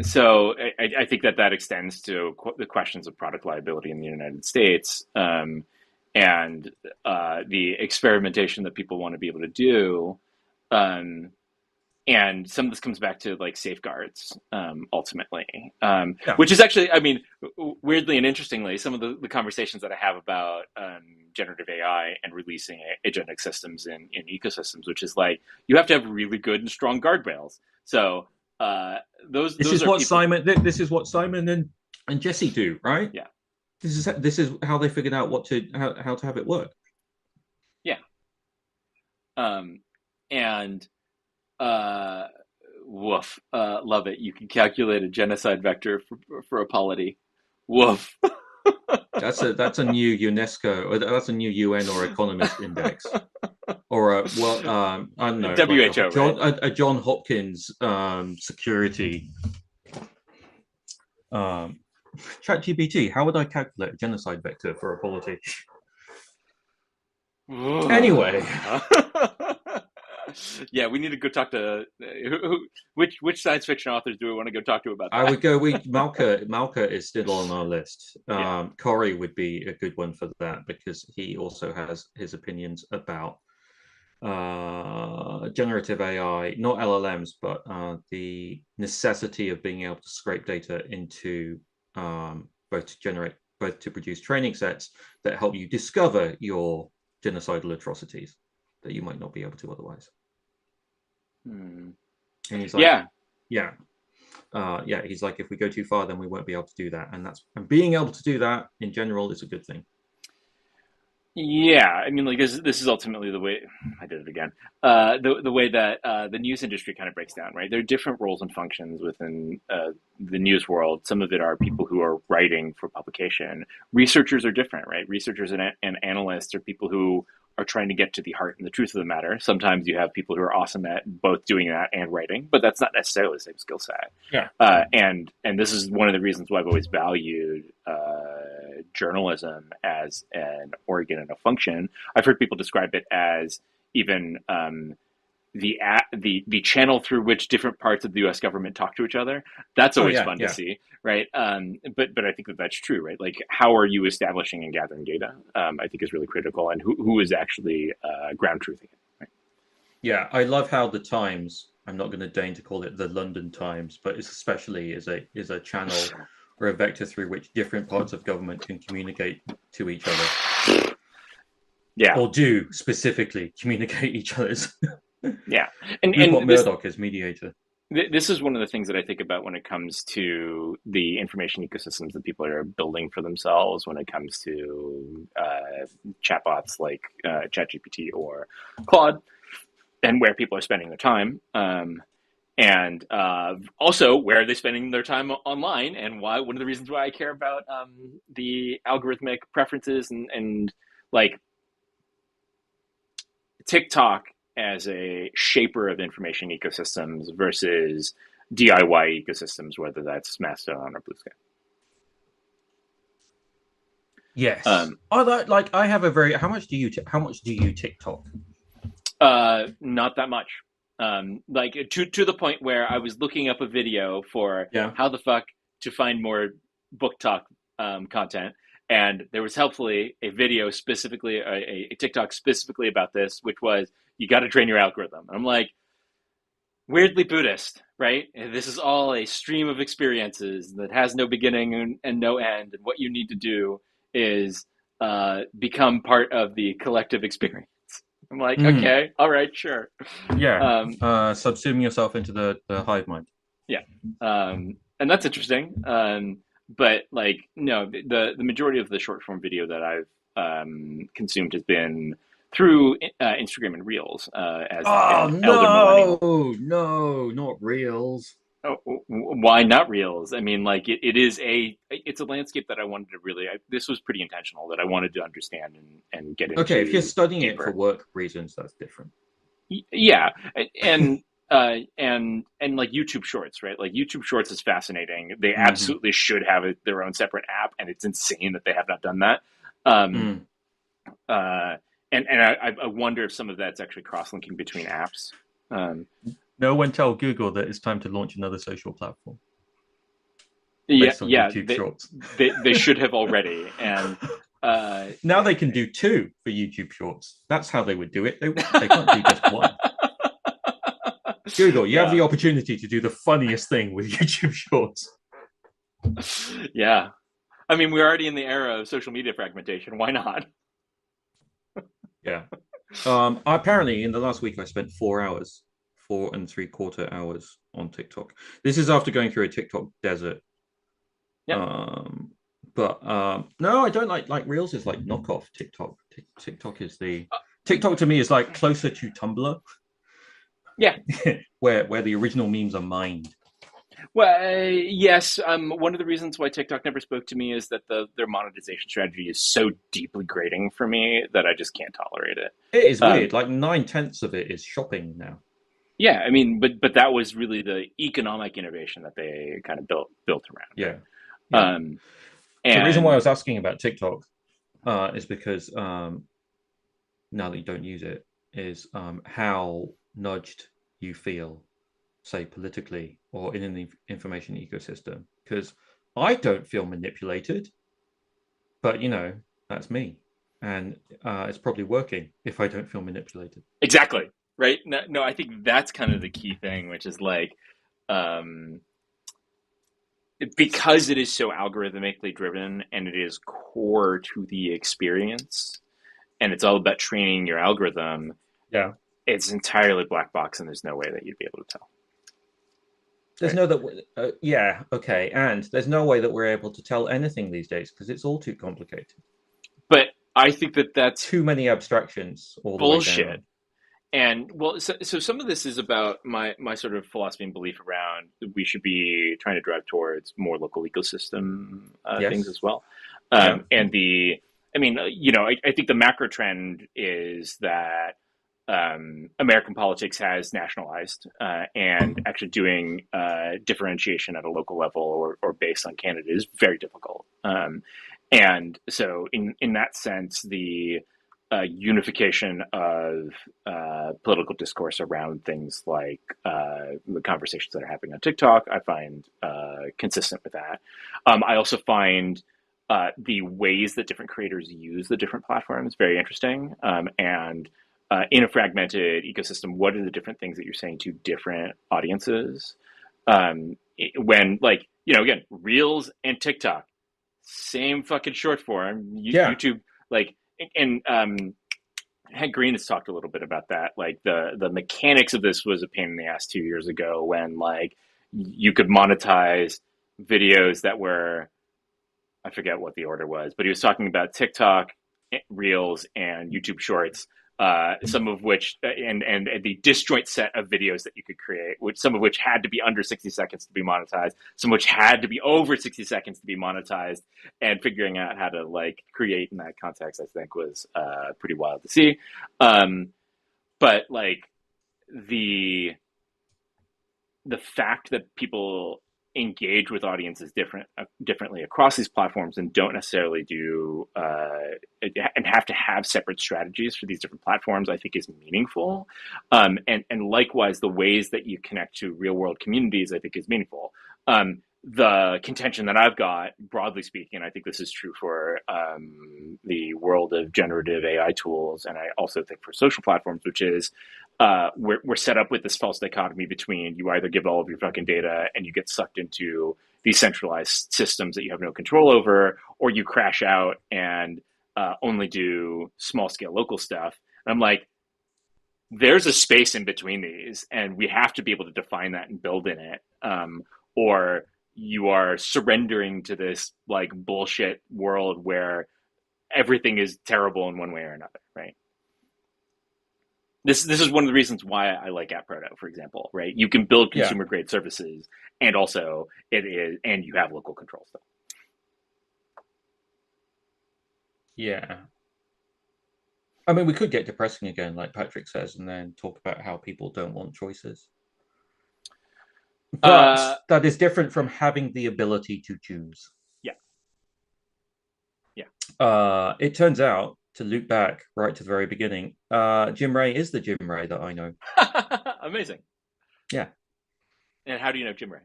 [SPEAKER 1] so I think that extends to the questions of product liability in the United States, and the experimentation that people want to be able to do. Um, and some of this comes back to like safeguards, ultimately,
[SPEAKER 2] Yeah.
[SPEAKER 1] which is actually, I mean, weirdly and interestingly, some of the conversations that I have about generative AI and releasing agentic systems in ecosystems, which is like you have to have really good and strong guardrails. So
[SPEAKER 2] This
[SPEAKER 1] those
[SPEAKER 2] is
[SPEAKER 1] are
[SPEAKER 2] what
[SPEAKER 1] people.
[SPEAKER 2] Simon. This is what Simon and Jesse do, right?
[SPEAKER 1] Yeah,
[SPEAKER 2] This is how they figured out how to have it work.
[SPEAKER 1] yeah, um, and uh, woof, love it. You can calculate a genocide vector for a polity. Woof.
[SPEAKER 2] That's a new UNESCO, or that's a new UN or Economist index, or I don't know, like
[SPEAKER 1] WHO, right?
[SPEAKER 2] A John Hopkins security. Um, ChatGPT, how would I calculate a genocide vector for a polity? Anyway,
[SPEAKER 1] Yeah, we need to go talk to which science fiction authors do we want to go talk to about
[SPEAKER 2] I
[SPEAKER 1] that?
[SPEAKER 2] would go. Malka is still on our list.
[SPEAKER 1] Yeah.
[SPEAKER 2] Corey would be a good one for that because he also has his opinions about generative AI, not LLMs, but the necessity of being able to scrape data into both to produce training sets that help you discover your genocidal atrocities that you might not be able to otherwise.
[SPEAKER 1] Hmm.
[SPEAKER 2] And he's like,
[SPEAKER 1] Yeah.
[SPEAKER 2] yeah, he's like, if we go too far, then we won't be able to do that. And being able to do that in general is a good thing.
[SPEAKER 1] Yeah, I mean, like this is ultimately the way I did it again. The way that the news industry kind of breaks down, right? There are different roles and functions within the news world. Some of it are people who are writing for publication. Researchers are different, right? Researchers and analysts are people who are trying to get to the heart and the truth of the matter. Sometimes you have people who are awesome at both doing that and writing, but that's not necessarily the same skill set.
[SPEAKER 2] Yeah.
[SPEAKER 1] And this is one of the reasons why I've always valued journalism as an organ and a function. I've heard people describe it as even the channel through which different parts of the U.S. government talk to each other. That's
[SPEAKER 2] Oh
[SPEAKER 1] always
[SPEAKER 2] yeah,
[SPEAKER 1] fun to
[SPEAKER 2] yeah.
[SPEAKER 1] see, right? But I think that that's true, right? Like, how are you establishing and gathering data? I think is really critical, and who is actually ground truthing it, right?
[SPEAKER 2] Yeah, I love how the Times, I'm not going to deign to call it the London Times, but it's especially is a channel or a vector through which different parts of government can communicate to each other,
[SPEAKER 1] Yeah,
[SPEAKER 2] or do specifically communicate each other's.
[SPEAKER 1] yeah, and
[SPEAKER 2] Rupert
[SPEAKER 1] and this
[SPEAKER 2] Murdoch as mediator.
[SPEAKER 1] this is one of the things that I think about when it comes to the information ecosystems that people are building for themselves. When it comes to chatbots like ChatGPT or Claude, and where people are spending their time, and also where are they spending their time online, and why. One of the reasons why I care about the algorithmic preferences and like TikTok as a shaper of information ecosystems versus DIY ecosystems, whether that's Mastodon or Blue Sky.
[SPEAKER 2] Yes.
[SPEAKER 1] Um,
[SPEAKER 2] Like I have a very. How much do you TikTok?
[SPEAKER 1] Not that much. Like to the point where I was looking up a video for
[SPEAKER 2] Yeah.
[SPEAKER 1] how the fuck to find more book talk content, and there was helpfully a video specifically, a TikTok specifically about this, which was you got to train your algorithm. I'm like, weirdly Buddhist, right? This is all a stream of experiences that has no beginning and no end, and what you need to do is become part of the collective experience. I'm like,
[SPEAKER 2] Mm,
[SPEAKER 1] okay, all right, sure.
[SPEAKER 2] yeah.
[SPEAKER 1] Um,
[SPEAKER 2] Subsuming yourself into the hive mind.
[SPEAKER 1] yeah, and that's interesting. But like, no, the majority of the short form video that I've consumed has been through Instagram and Reels as
[SPEAKER 2] Oh
[SPEAKER 1] an elder millennial.
[SPEAKER 2] no, not reels.
[SPEAKER 1] Oh, why not Reels? I mean, like it's a landscape that I wanted to really. This was pretty intentional that I wanted to understand and get
[SPEAKER 2] Okay, if you're
[SPEAKER 1] into
[SPEAKER 2] studying it for
[SPEAKER 1] deeper.
[SPEAKER 2] work reasons, that's different.
[SPEAKER 1] Yeah, and and like YouTube Shorts, right? Like YouTube Shorts is fascinating. They
[SPEAKER 2] Hmm.
[SPEAKER 1] absolutely should have their own separate app, and it's insane that they have not done that. Um,
[SPEAKER 2] Mm.
[SPEAKER 1] uh, and I wonder if some of that's actually cross linking between apps. Um,
[SPEAKER 2] No one tell Google that it's time to launch another social platform
[SPEAKER 1] yeah,
[SPEAKER 2] based on
[SPEAKER 1] yeah,
[SPEAKER 2] YouTube Shorts.
[SPEAKER 1] they should have already, and uh,
[SPEAKER 2] Now they can do two for YouTube Shorts. That's how they would do it. They can't do just one. Google, you have
[SPEAKER 1] yeah,
[SPEAKER 2] the opportunity to do the funniest thing with YouTube Shorts.
[SPEAKER 1] yeah. I mean, we're already in the era of social media fragmentation. Why not?
[SPEAKER 2] Yeah. Apparently, in the last week, I spent 4 hours, 4.75 hours on TikTok. This is after going through a TikTok desert.
[SPEAKER 1] Yeah,
[SPEAKER 2] Um, but no, I don't like Reels is like knockoff TikTok. TikTok is the TikTok to me is like closer to Tumblr,
[SPEAKER 1] yeah.
[SPEAKER 2] where the original memes are mined.
[SPEAKER 1] Well, yes. One of the reasons why TikTok never spoke to me is that their monetization strategy is so deeply grating for me that I just can't tolerate it.
[SPEAKER 2] It is
[SPEAKER 1] Um,
[SPEAKER 2] weird. Like 9/10 of it is shopping now.
[SPEAKER 1] yeah, I mean, but that was really the economic innovation that they kind of built around,
[SPEAKER 2] Yeah, yeah.
[SPEAKER 1] right?
[SPEAKER 2] The reason why I
[SPEAKER 1] And
[SPEAKER 2] was asking about TikTok is because now that you don't use it, is how nudged you feel, say politically or in an information ecosystem. Because I don't feel manipulated, but that's me, and it's probably working if I don't feel manipulated.
[SPEAKER 1] exactly, right? No, no, I think that's kind of the key thing, which is like, um, because it is so algorithmically driven and it is core to the experience, and it's all about training your algorithm.
[SPEAKER 2] Yeah.
[SPEAKER 1] It's entirely black box, and there's no way that you'd be able to tell,
[SPEAKER 2] There's
[SPEAKER 1] right?
[SPEAKER 2] no that. Yeah. Okay. And there's no way that we're able to tell anything these days because it's all too complicated.
[SPEAKER 1] But I think that that's
[SPEAKER 2] Too many abstractions all the way
[SPEAKER 1] bullshit.
[SPEAKER 2] down.
[SPEAKER 1] And well, so some of this is about my sort of philosophy and belief around we should be trying to drive towards more local ecosystem things
[SPEAKER 2] Yes.
[SPEAKER 1] as well.
[SPEAKER 2] Yeah.
[SPEAKER 1] And the I mean, I think the macro trend is that American politics has nationalized, and actually doing differentiation at a local level or based on candidate is very difficult. And so, in that sense, the unification of political discourse around things like the conversations that are happening on TikTok, I find consistent with that. I also find the ways that different creators use the different platforms very interesting. And in a fragmented ecosystem, what are the different things that you're saying to different audiences? When, like, again, Reels and TikTok, same fucking short form.
[SPEAKER 2] Yeah.
[SPEAKER 1] YouTube, like, and Hank Green has talked a little bit about that. Like, the mechanics of this was a pain in the ass 2 years ago when, like, you could monetize videos that were, I forget what the order was, but he was talking about TikTok, Reels, and YouTube Shorts, some of which, and the disjoint set of videos that you could create, which some of which had to be under 60 seconds to be monetized, some of which had to be over 60 seconds to be monetized, and figuring out how to, like, create in that context, I think was pretty wild to see. But, like, the fact that people engage with audiences differently across these platforms and don't necessarily do and have to have separate strategies for these different platforms, I think is meaningful. And likewise, the ways that you connect to real world communities, I think is meaningful. The contention that I've got, broadly speaking, I think this is true for the world of generative AI tools, and I also think for social platforms, which is we're set up with this false dichotomy between you either give all of your fucking data and you get sucked into these centralized systems that you have no control over, or you crash out and only do small scale local stuff. And I'm like, there's a space in between these, and we have to be able to define that and build in it. Or you are surrendering to this, like, bullshit world where everything is terrible in one way or another, right? This is one of the reasons why I like App Proto, for example, right? You can build
[SPEAKER 2] Yeah.
[SPEAKER 1] consumer grade services, and also and you have local control stuff.
[SPEAKER 2] Yeah. I mean, we could get depressing again, like Patrick says, and then talk about how people don't want choices. But
[SPEAKER 1] Uh,
[SPEAKER 2] that is different from having the ability to choose.
[SPEAKER 1] yeah, yeah.
[SPEAKER 2] It turns out, to loop back right to the very beginning, Jim Ray is the Jim Ray that I know.
[SPEAKER 1] Amazing.
[SPEAKER 2] Yeah.
[SPEAKER 1] And how do you know Jim Ray?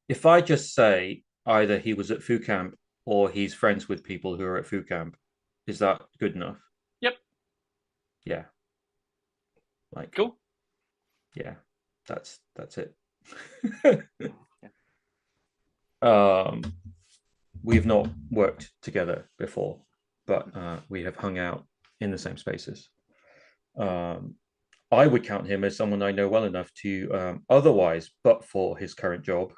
[SPEAKER 2] If I just say either he was at Foo Camp or he's friends with people who are at Foo Camp, is that good enough?
[SPEAKER 1] Yep.
[SPEAKER 2] Yeah. Like,
[SPEAKER 1] Cool.
[SPEAKER 2] yeah, that's it.
[SPEAKER 1] Yeah.
[SPEAKER 2] We've not worked together before, but we have hung out in the same spaces. I would count him as someone I know well enough to otherwise, but for his current job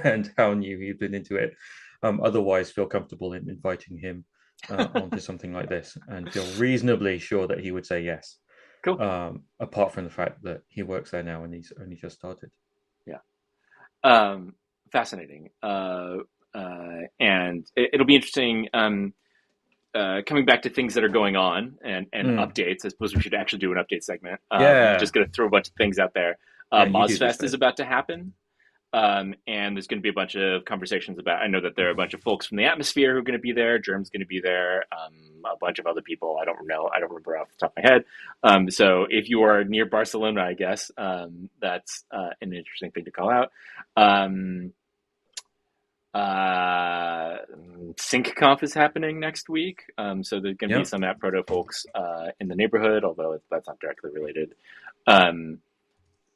[SPEAKER 2] and how new he'd been into it, otherwise feel comfortable in inviting him onto something like this and feel reasonably sure that he would say yes.
[SPEAKER 1] Cool.
[SPEAKER 2] Apart from the fact that he works there now and he's only just started.
[SPEAKER 1] Yeah. Fascinating. And it'll be interesting coming back to things that are going on and updates. I suppose we should actually do an update segment.
[SPEAKER 2] Yeah.
[SPEAKER 1] I'm just going to throw a bunch of things out there.
[SPEAKER 2] Yeah, you do this
[SPEAKER 1] MozFest is about to happen. And there's going to be a bunch of conversations about, I know that there are a bunch of folks from the Atmosphere who are going to be there. Germ's going to be there. A bunch of other people. I don't know. I don't remember off the top of my head. So if you are near Barcelona, I guess, that's an interesting thing to call out. SyncConf is happening next week. So there's going to be some App Proto folks in the neighborhood, although that's not directly related.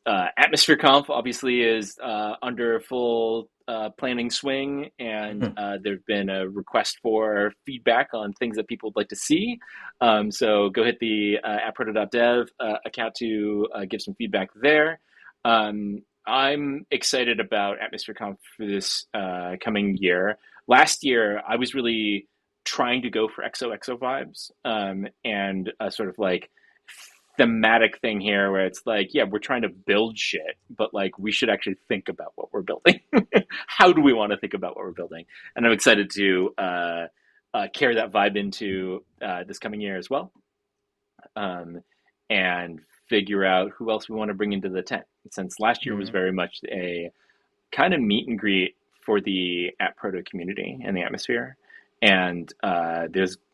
[SPEAKER 1] Atmosphere Conf obviously is under full planning swing, and there's been a request for feedback on things that people would like to see. So go hit the approto.dev account to give some feedback there. I'm excited about Atmosphere Conf for this coming year. Last year, I was really trying to go for XOXO vibes and sort of like thematic thing here where it's like, yeah, we're trying to build shit, but like we should actually think about what we're building. How do we want to think about what we're building? And I'm excited to carry that vibe into this coming year as well, um, and figure out who else we want to bring into the tent. Since last year was
[SPEAKER 2] Mm.
[SPEAKER 1] very much a kind of meet and greet for the App Proto community and the atmosphere. And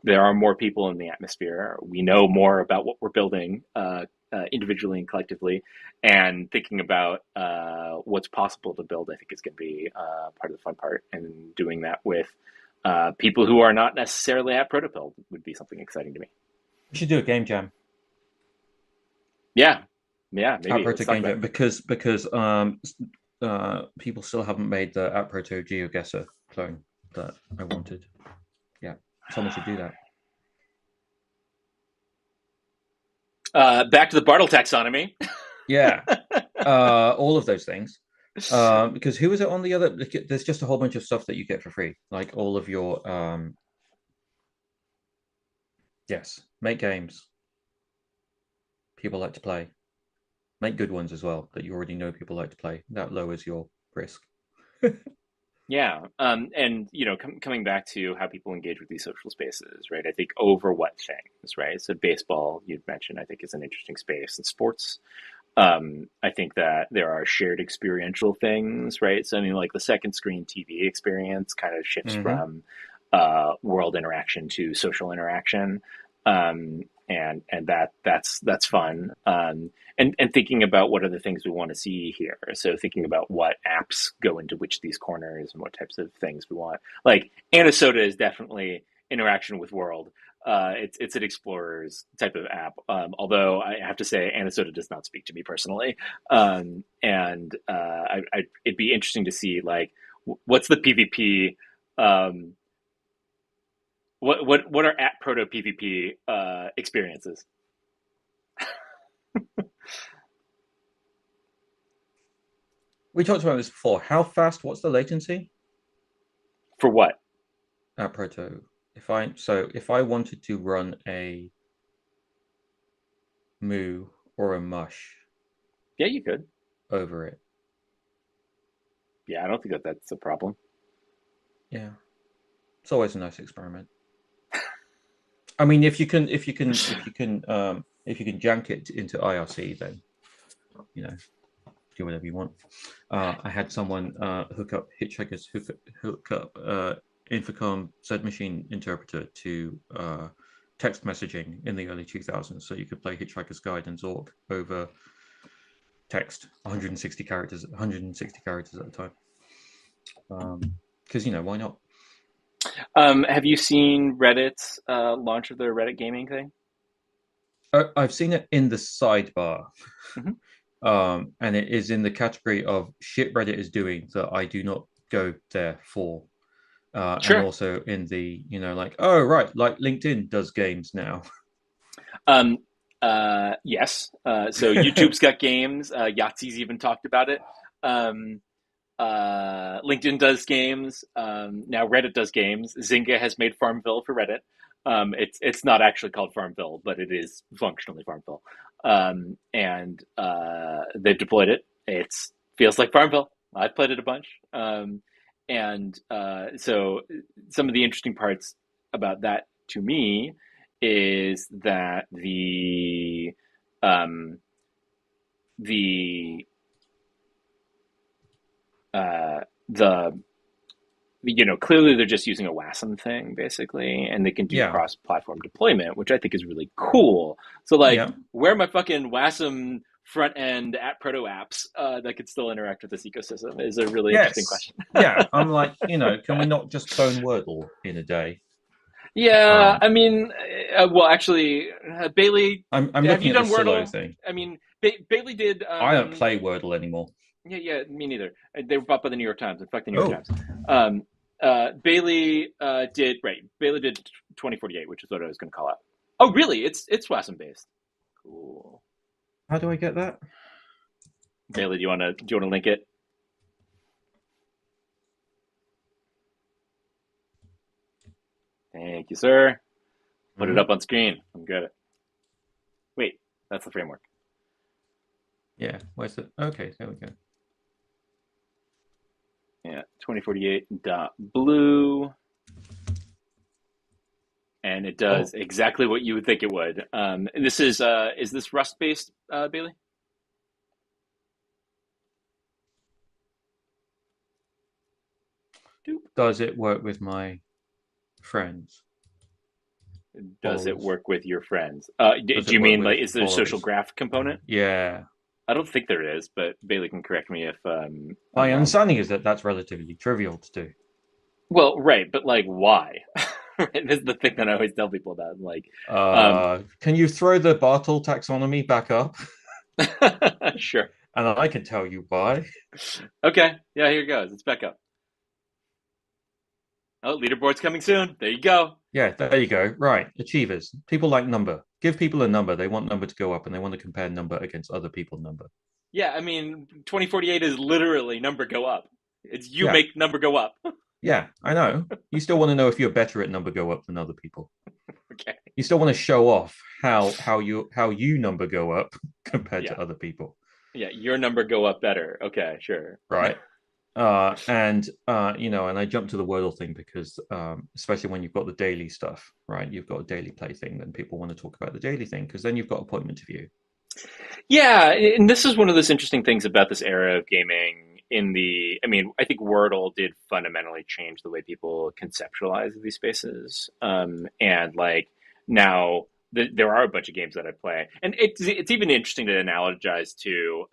[SPEAKER 1] there are more people in the atmosphere. We know more about what we're building individually and collectively, and thinking about what's possible to build. I think is going to be part of the fun part, and doing that with people who are not necessarily at Proto build would be something exciting to me.
[SPEAKER 2] We should do a game jam.
[SPEAKER 1] Yeah, yeah,
[SPEAKER 2] App
[SPEAKER 1] maybe let's
[SPEAKER 2] Proto
[SPEAKER 1] talk
[SPEAKER 2] game
[SPEAKER 1] about
[SPEAKER 2] jam
[SPEAKER 1] it.
[SPEAKER 2] because people still haven't made the App Proto GeoGuessr clone that I wanted. Yeah, someone should do that.
[SPEAKER 1] Back to the Bartle taxonomy.
[SPEAKER 2] Yeah, all of those things. Because who is it on the other? There's just a whole bunch of stuff that you get for free, like all of your yes, make games people like to play. Make good ones as well that you already know people like to play. That lowers your risk.
[SPEAKER 1] Yeah, and coming back to how people engage with these social spaces, right? I think over what things, right? So baseball, you'd mentioned, I think is an interesting space, and sports. I think that there are shared experiential things, right? So I mean, like the second screen TV experience kind of shifts
[SPEAKER 2] Mm-hmm.
[SPEAKER 1] from world interaction to social interaction, and that's fun. And thinking about what are the things we want to see here. So thinking about what apps go into which of these corners and what types of things we want. Like Anasoda is definitely interaction with world. It's an explorer's type of app. Although I have to say, Anasoda does not speak to me personally, and it'd be interesting to see like what's the PvP. Um, what are at proto PvP experiences
[SPEAKER 2] We talked about this before. How fast? What's the latency
[SPEAKER 1] for what?
[SPEAKER 2] at Proto? If I wanted to run a moo or a mush
[SPEAKER 1] Yeah, you could.
[SPEAKER 2] over it,
[SPEAKER 1] Yeah, I don't think that that's a problem.
[SPEAKER 2] yeah, it's always a nice experiment. I mean, if you can jank it into IRC, then you know do whatever you want. I had someone hook up Hitchhiker's hook up Infocom Z machine interpreter to text messaging in the early 2000s, so you could play Hitchhiker's Guide and Zork over text, 160 characters, 160 characters at a time. Because why not?
[SPEAKER 1] Have you seen Reddit's launch of their Reddit gaming thing?
[SPEAKER 2] I've seen it in the sidebar,
[SPEAKER 1] Hmm.
[SPEAKER 2] and it is in the category of shit Reddit is doing that I do not go there for. And
[SPEAKER 1] Sure.
[SPEAKER 2] also in the, like, oh, right, like LinkedIn does games now.
[SPEAKER 1] Um, yes. So YouTube's got games. Yahtzee's even talked about it. Um, LinkedIn does games. Now Reddit does games. Zynga has made Farmville for Reddit. It's not actually called Farmville, but it is functionally Farmville. And they've deployed it. It feels like Farmville. I've played it a bunch. And so some of the interesting parts about that to me is that um, the the clearly they're just using a WASM thing basically, and they can do
[SPEAKER 2] Yeah,
[SPEAKER 1] cross-platform deployment, which I think is really cool. So like,
[SPEAKER 2] yeah,
[SPEAKER 1] where are my fucking WASM front end at proto apps that could still interact with this ecosystem is a really interesting
[SPEAKER 2] yes,
[SPEAKER 1] question.
[SPEAKER 2] yeah. I'm like, can we not just clone Wordle in a day?
[SPEAKER 1] Yeah,
[SPEAKER 2] Um,
[SPEAKER 1] I mean, well, actually, Bailey,
[SPEAKER 2] I'm
[SPEAKER 1] have you
[SPEAKER 2] looking at the
[SPEAKER 1] done
[SPEAKER 2] Silo
[SPEAKER 1] Wordle?
[SPEAKER 2] thing.
[SPEAKER 1] I mean, Bailey did.
[SPEAKER 2] I don't play Wordle anymore.
[SPEAKER 1] Yeah, yeah, me neither. They were bought by the New York Times, and fuck the New York
[SPEAKER 2] Oh,
[SPEAKER 1] Times. Um, Bailey did right. Bailey did 2048, which is what I was going to call out. Oh, really? It's WASM based. Cool.
[SPEAKER 2] how do I get that?
[SPEAKER 1] Bailey, do you want to link it? Thank you, sir. Put it
[SPEAKER 2] Hmm.
[SPEAKER 1] up on screen. I'm good. Wait. That's the framework.
[SPEAKER 2] Yeah. Where's the? Okay, there we go.
[SPEAKER 1] Yeah, 2048.blue. And it does
[SPEAKER 2] Oh,
[SPEAKER 1] exactly what you would think it would. And this is this Rust based, Bailey? Doop.
[SPEAKER 2] does it work with my friends?
[SPEAKER 1] Does it
[SPEAKER 2] Followers?
[SPEAKER 1] work with your friends?
[SPEAKER 2] Does
[SPEAKER 1] Do
[SPEAKER 2] it
[SPEAKER 1] you
[SPEAKER 2] work
[SPEAKER 1] mean like
[SPEAKER 2] with
[SPEAKER 1] is there a social
[SPEAKER 2] followers?
[SPEAKER 1] graph component?
[SPEAKER 2] Yeah.
[SPEAKER 1] I don't think there is, but Bailey can correct me if I'm
[SPEAKER 2] My
[SPEAKER 1] wrong.
[SPEAKER 2] understanding is that that's relatively trivial to do.
[SPEAKER 1] Well, right, but like why? Right, this is the thing that I always tell people about. Like, um,
[SPEAKER 2] Can you throw the Bartle taxonomy back up?
[SPEAKER 1] sure.
[SPEAKER 2] And I can tell you why.
[SPEAKER 1] Okay, yeah, here it goes. It's back up. Oh, leaderboard's coming soon. There you go.
[SPEAKER 2] Yeah, there you go. Right. Achievers. People like number. Give people a number. They want number to go up and they want to compare number against other people's number.
[SPEAKER 1] Yeah, I mean, 2048 is literally number go up. It's you
[SPEAKER 2] Yeah.
[SPEAKER 1] make number go up.
[SPEAKER 2] Yeah, I know. You still want to know if you're better at number go up than other people.
[SPEAKER 1] Okay.
[SPEAKER 2] You still want to show off how you number go up compared
[SPEAKER 1] Yeah.
[SPEAKER 2] to other people.
[SPEAKER 1] Yeah, your number go up better. Okay, sure.
[SPEAKER 2] Right. And I jumped to the Wordle thing because especially when you've got the daily stuff, right? You've got a daily play thing, then people want to talk about the daily thing because then you've got a point of view.
[SPEAKER 1] Yeah, and this is one of those interesting things about this era of gaming I mean, I think Wordle did fundamentally change the way people conceptualize these spaces. And like now there are a bunch of games that I play, and it's even interesting to analogize to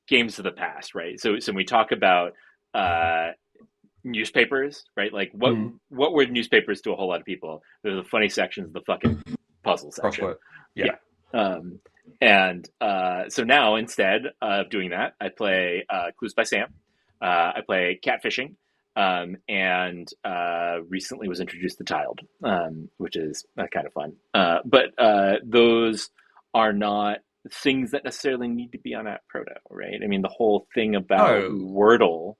[SPEAKER 1] games of the past, right? So when we talk about uh, newspapers, right? Like
[SPEAKER 2] Mm.
[SPEAKER 1] what were newspapers to a whole lot of people? They're the funny sections, the fucking puzzle section.
[SPEAKER 2] Crossword. Yeah.
[SPEAKER 1] Yeah. And so now instead of doing that, I play Clues by Sam. I play Catfishing, and recently was introduced to Tiled, which is kind of fun. But those are not things that necessarily need to be on App Proto, right? I mean, the whole thing about
[SPEAKER 2] Oh,
[SPEAKER 1] Wordle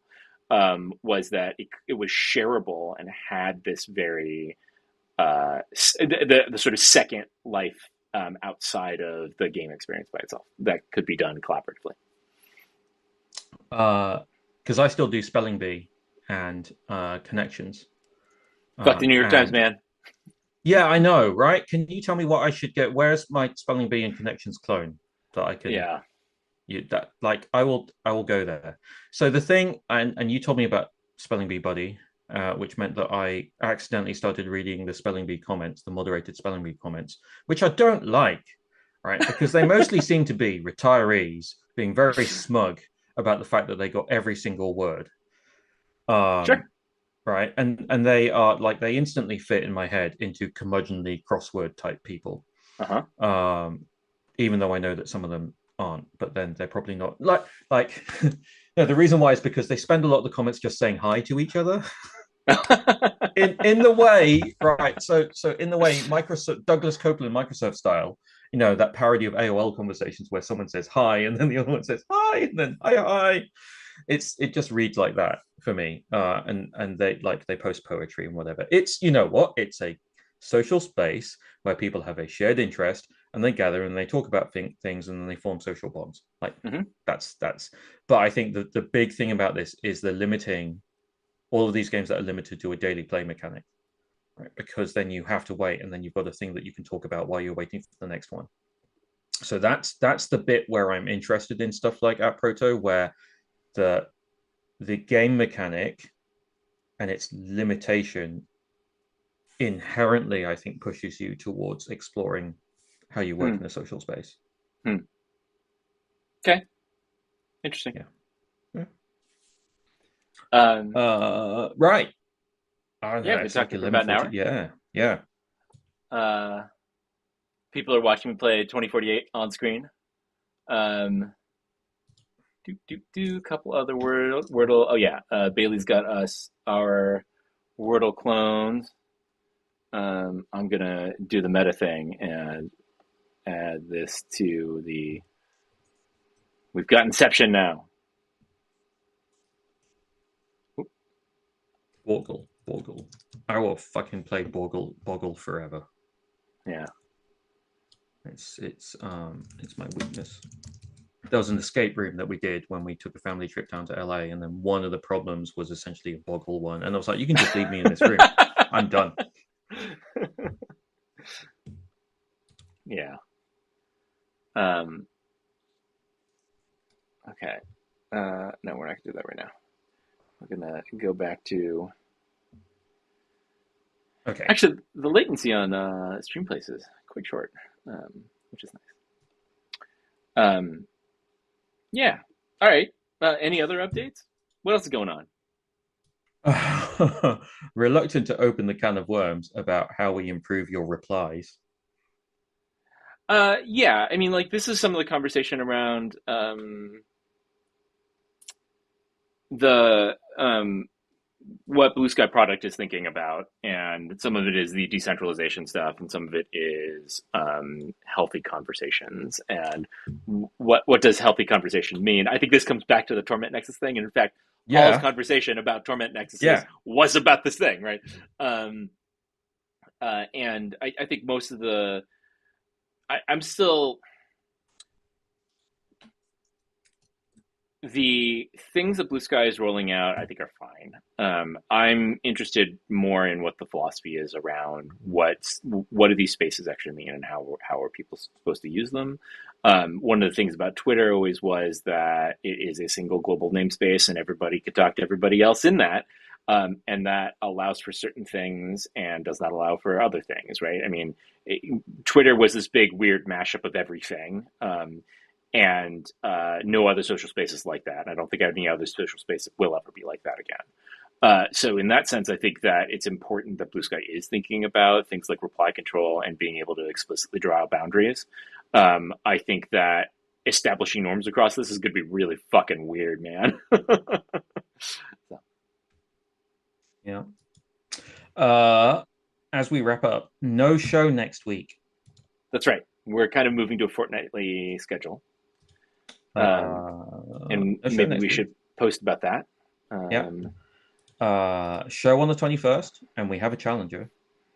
[SPEAKER 1] was that it was shareable and had this very the sort of second life outside of the game experience by itself that could be done collaboratively.
[SPEAKER 2] because I still do spelling bee and connections.
[SPEAKER 1] Fuck the New York Times,
[SPEAKER 2] And
[SPEAKER 1] man.
[SPEAKER 2] yeah, I know, right? Can you tell me what I should get? Where's my spelling bee and connections clone that I can
[SPEAKER 1] Yeah.
[SPEAKER 2] that like I will go there. So the thing, and you told me about spelling bee buddy, which meant that I accidentally started reading the spelling bee comments, the moderated spelling bee comments, which I don't like, right? Because they mostly seem to be retirees being very smug about the fact that they got every single word.
[SPEAKER 1] Sure.
[SPEAKER 2] Um, right, and they are like they instantly fit in my head into curmudgeonly crossword type people.
[SPEAKER 1] Uh huh.
[SPEAKER 2] Even though I know that some of them aren't, but then they're probably not like no, the reason why is because they spend a lot of the comments just saying hi to each other. In the way, right? So in the way Microsoft Douglas Copeland Microsoft style, that parody of AOL conversations where someone says hi and then the other one says hi and then hi. It just reads like that for me. And they post poetry and whatever. It's what? It's a social space where people have a shared interest and they gather and they talk about things and then they form social bonds. Like
[SPEAKER 1] Mm-hmm.
[SPEAKER 2] that's but I think that the big thing about this is the limiting all of these games that are limited to a daily play mechanic, right? Because then you have to wait and then you've got a thing that you can talk about while you're waiting for the next one. So that's the bit where I'm interested in stuff like App Proto, where the game mechanic and its limitation inherently, I think, pushes you towards exploring how you work
[SPEAKER 1] Hmm.
[SPEAKER 2] in a social space.
[SPEAKER 1] Hmm. Okay. Interesting.
[SPEAKER 2] Yeah. Yeah.
[SPEAKER 1] Um,
[SPEAKER 2] Right. Oh,
[SPEAKER 1] yeah,
[SPEAKER 2] no,
[SPEAKER 1] we've been
[SPEAKER 2] it's like
[SPEAKER 1] talking for about an
[SPEAKER 2] 11:40.
[SPEAKER 1] hour.
[SPEAKER 2] Yeah. Yeah.
[SPEAKER 1] Uh, People are watching me play 2048 on screen. Um, do. Couple other Wordle. Oh yeah, Bailey's got us our Wordle clones. I'm gonna do the meta thing and add this to the. We've got Inception now.
[SPEAKER 2] Boggle. I will fucking play Boggle forever.
[SPEAKER 1] Yeah.
[SPEAKER 2] It's my weakness. There was an escape room that we did when we took a family trip down to LA, and then one of the problems was essentially a boggle one, and I was like, "You can just leave me in this room. I'm done."
[SPEAKER 1] Yeah. Okay. No, we're not gonna do that right now. We're gonna go back to
[SPEAKER 2] Okay.
[SPEAKER 1] actually the latency on Streamplace is quite short, which is nice. Yeah. All right. Any other updates? What else is going on?
[SPEAKER 2] Reluctant to open the can of worms about how we improve your replies.
[SPEAKER 1] Yeah. I mean, like this is some of the conversation around the what Blue Sky product is thinking about, and some of it is the decentralization stuff, and some of it is healthy conversations. And what does healthy conversation mean? I think this comes back to the Torment Nexus thing, and in fact, Paul's
[SPEAKER 2] Yeah,
[SPEAKER 1] conversation about Torment Nexuses
[SPEAKER 2] yeah.
[SPEAKER 1] was about this thing, right? Um, and I think most of the I'm still the things that Blue Sky is rolling out, I think, are fine. I'm interested more in what the philosophy is around what do these spaces actually mean, and how are people supposed to use them. One of the things about Twitter always was that it is a single global namespace, and everybody could talk to everybody else in that. And that allows for certain things and does not allow for other things, right? I mean, Twitter was this big weird mashup of everything. And no other social space is like that. I don't think any other social space will ever be like that again. So in that sense, I think that it's important that Blue Sky is thinking about things like reply control and being able to explicitly draw out boundaries. I think that establishing norms across this is going to be really fucking weird, man. So,
[SPEAKER 2] Yeah. Uh, as we wrap up, no show next week.
[SPEAKER 1] that's right. We're kind of moving to a fortnightly schedule. And
[SPEAKER 2] No show
[SPEAKER 1] maybe
[SPEAKER 2] next
[SPEAKER 1] we
[SPEAKER 2] week.
[SPEAKER 1] should post about that.
[SPEAKER 2] Yeah. Show on the 21st, and we have a challenger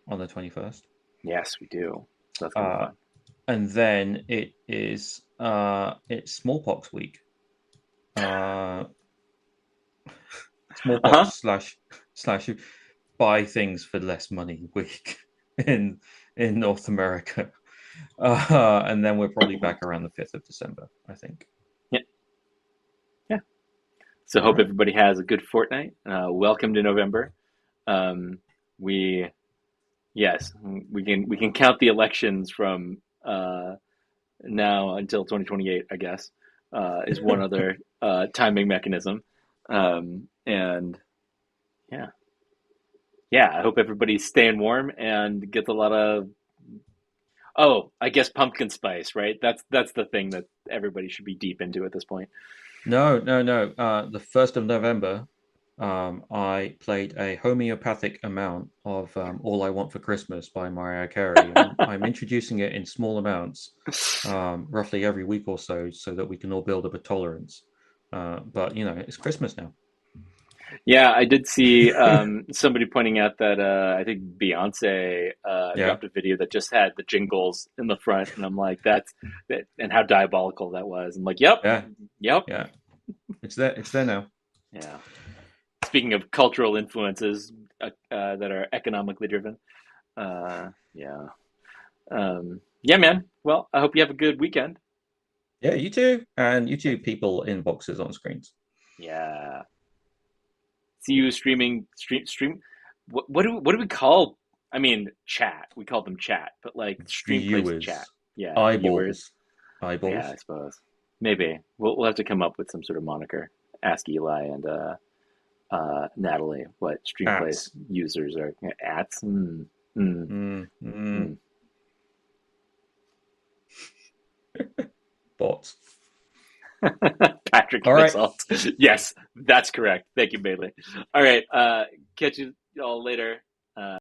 [SPEAKER 2] on the 21st.
[SPEAKER 1] Yes, we do. So that's going to be
[SPEAKER 2] Uh,
[SPEAKER 1] fun.
[SPEAKER 2] and then it's smallpox week.
[SPEAKER 1] Uh-huh.
[SPEAKER 2] Smallpox slash buy things for less money week in North America. And then we're probably back around the 5th of December, I think.
[SPEAKER 1] Yeah. Yeah. So
[SPEAKER 2] All
[SPEAKER 1] hope
[SPEAKER 2] right.
[SPEAKER 1] everybody has a good fortnight. Welcome to November. Um, we yes, we can count the elections from now until 2028. I guess is one other timing mechanism. And yeah, yeah. I hope everybody's staying warm and gets a lot of. Oh, I guess pumpkin spice, right? That's the thing that everybody should be deep into at this point.
[SPEAKER 2] No, no, no. The 1st of November, I played a homeopathic amount of All I Want for Christmas by Mariah Carey. I'm introducing it in small amounts, roughly every week or so that we can all build up a tolerance. But, it's Christmas now.
[SPEAKER 1] Yeah, I did see somebody pointing out that I think Beyonce
[SPEAKER 2] Yeah,
[SPEAKER 1] dropped a video that just had the jingles in the front, and I'm like, that's that, and how diabolical that was. I'm like, yep,
[SPEAKER 2] yeah,
[SPEAKER 1] yep,
[SPEAKER 2] yeah. It's there. It's there now.
[SPEAKER 1] yeah. Speaking of cultural influences that are economically driven, yeah, yeah, man. Well, I hope you have a good weekend.
[SPEAKER 2] Yeah, you too. And you too, people in boxes on screens.
[SPEAKER 1] Yeah, see you stream. What do we call? I mean, chat. We call them chat, but like stream plays chat.
[SPEAKER 2] Viewers,
[SPEAKER 1] Yeah, viewers.
[SPEAKER 2] eyeballs,
[SPEAKER 1] Yeah, I
[SPEAKER 2] eyeballs.
[SPEAKER 1] suppose. Maybe we'll have to come up with some sort of moniker. Ask Eli and Natalie what Streamplace
[SPEAKER 2] Ats.
[SPEAKER 1] users are ats. Mm,
[SPEAKER 2] Mm, mm,
[SPEAKER 1] mm.
[SPEAKER 2] bots.
[SPEAKER 1] Patrick
[SPEAKER 2] All right.
[SPEAKER 1] Basalt. Yes, that's correct. Thank you, Bailey. All right. Catch you all later.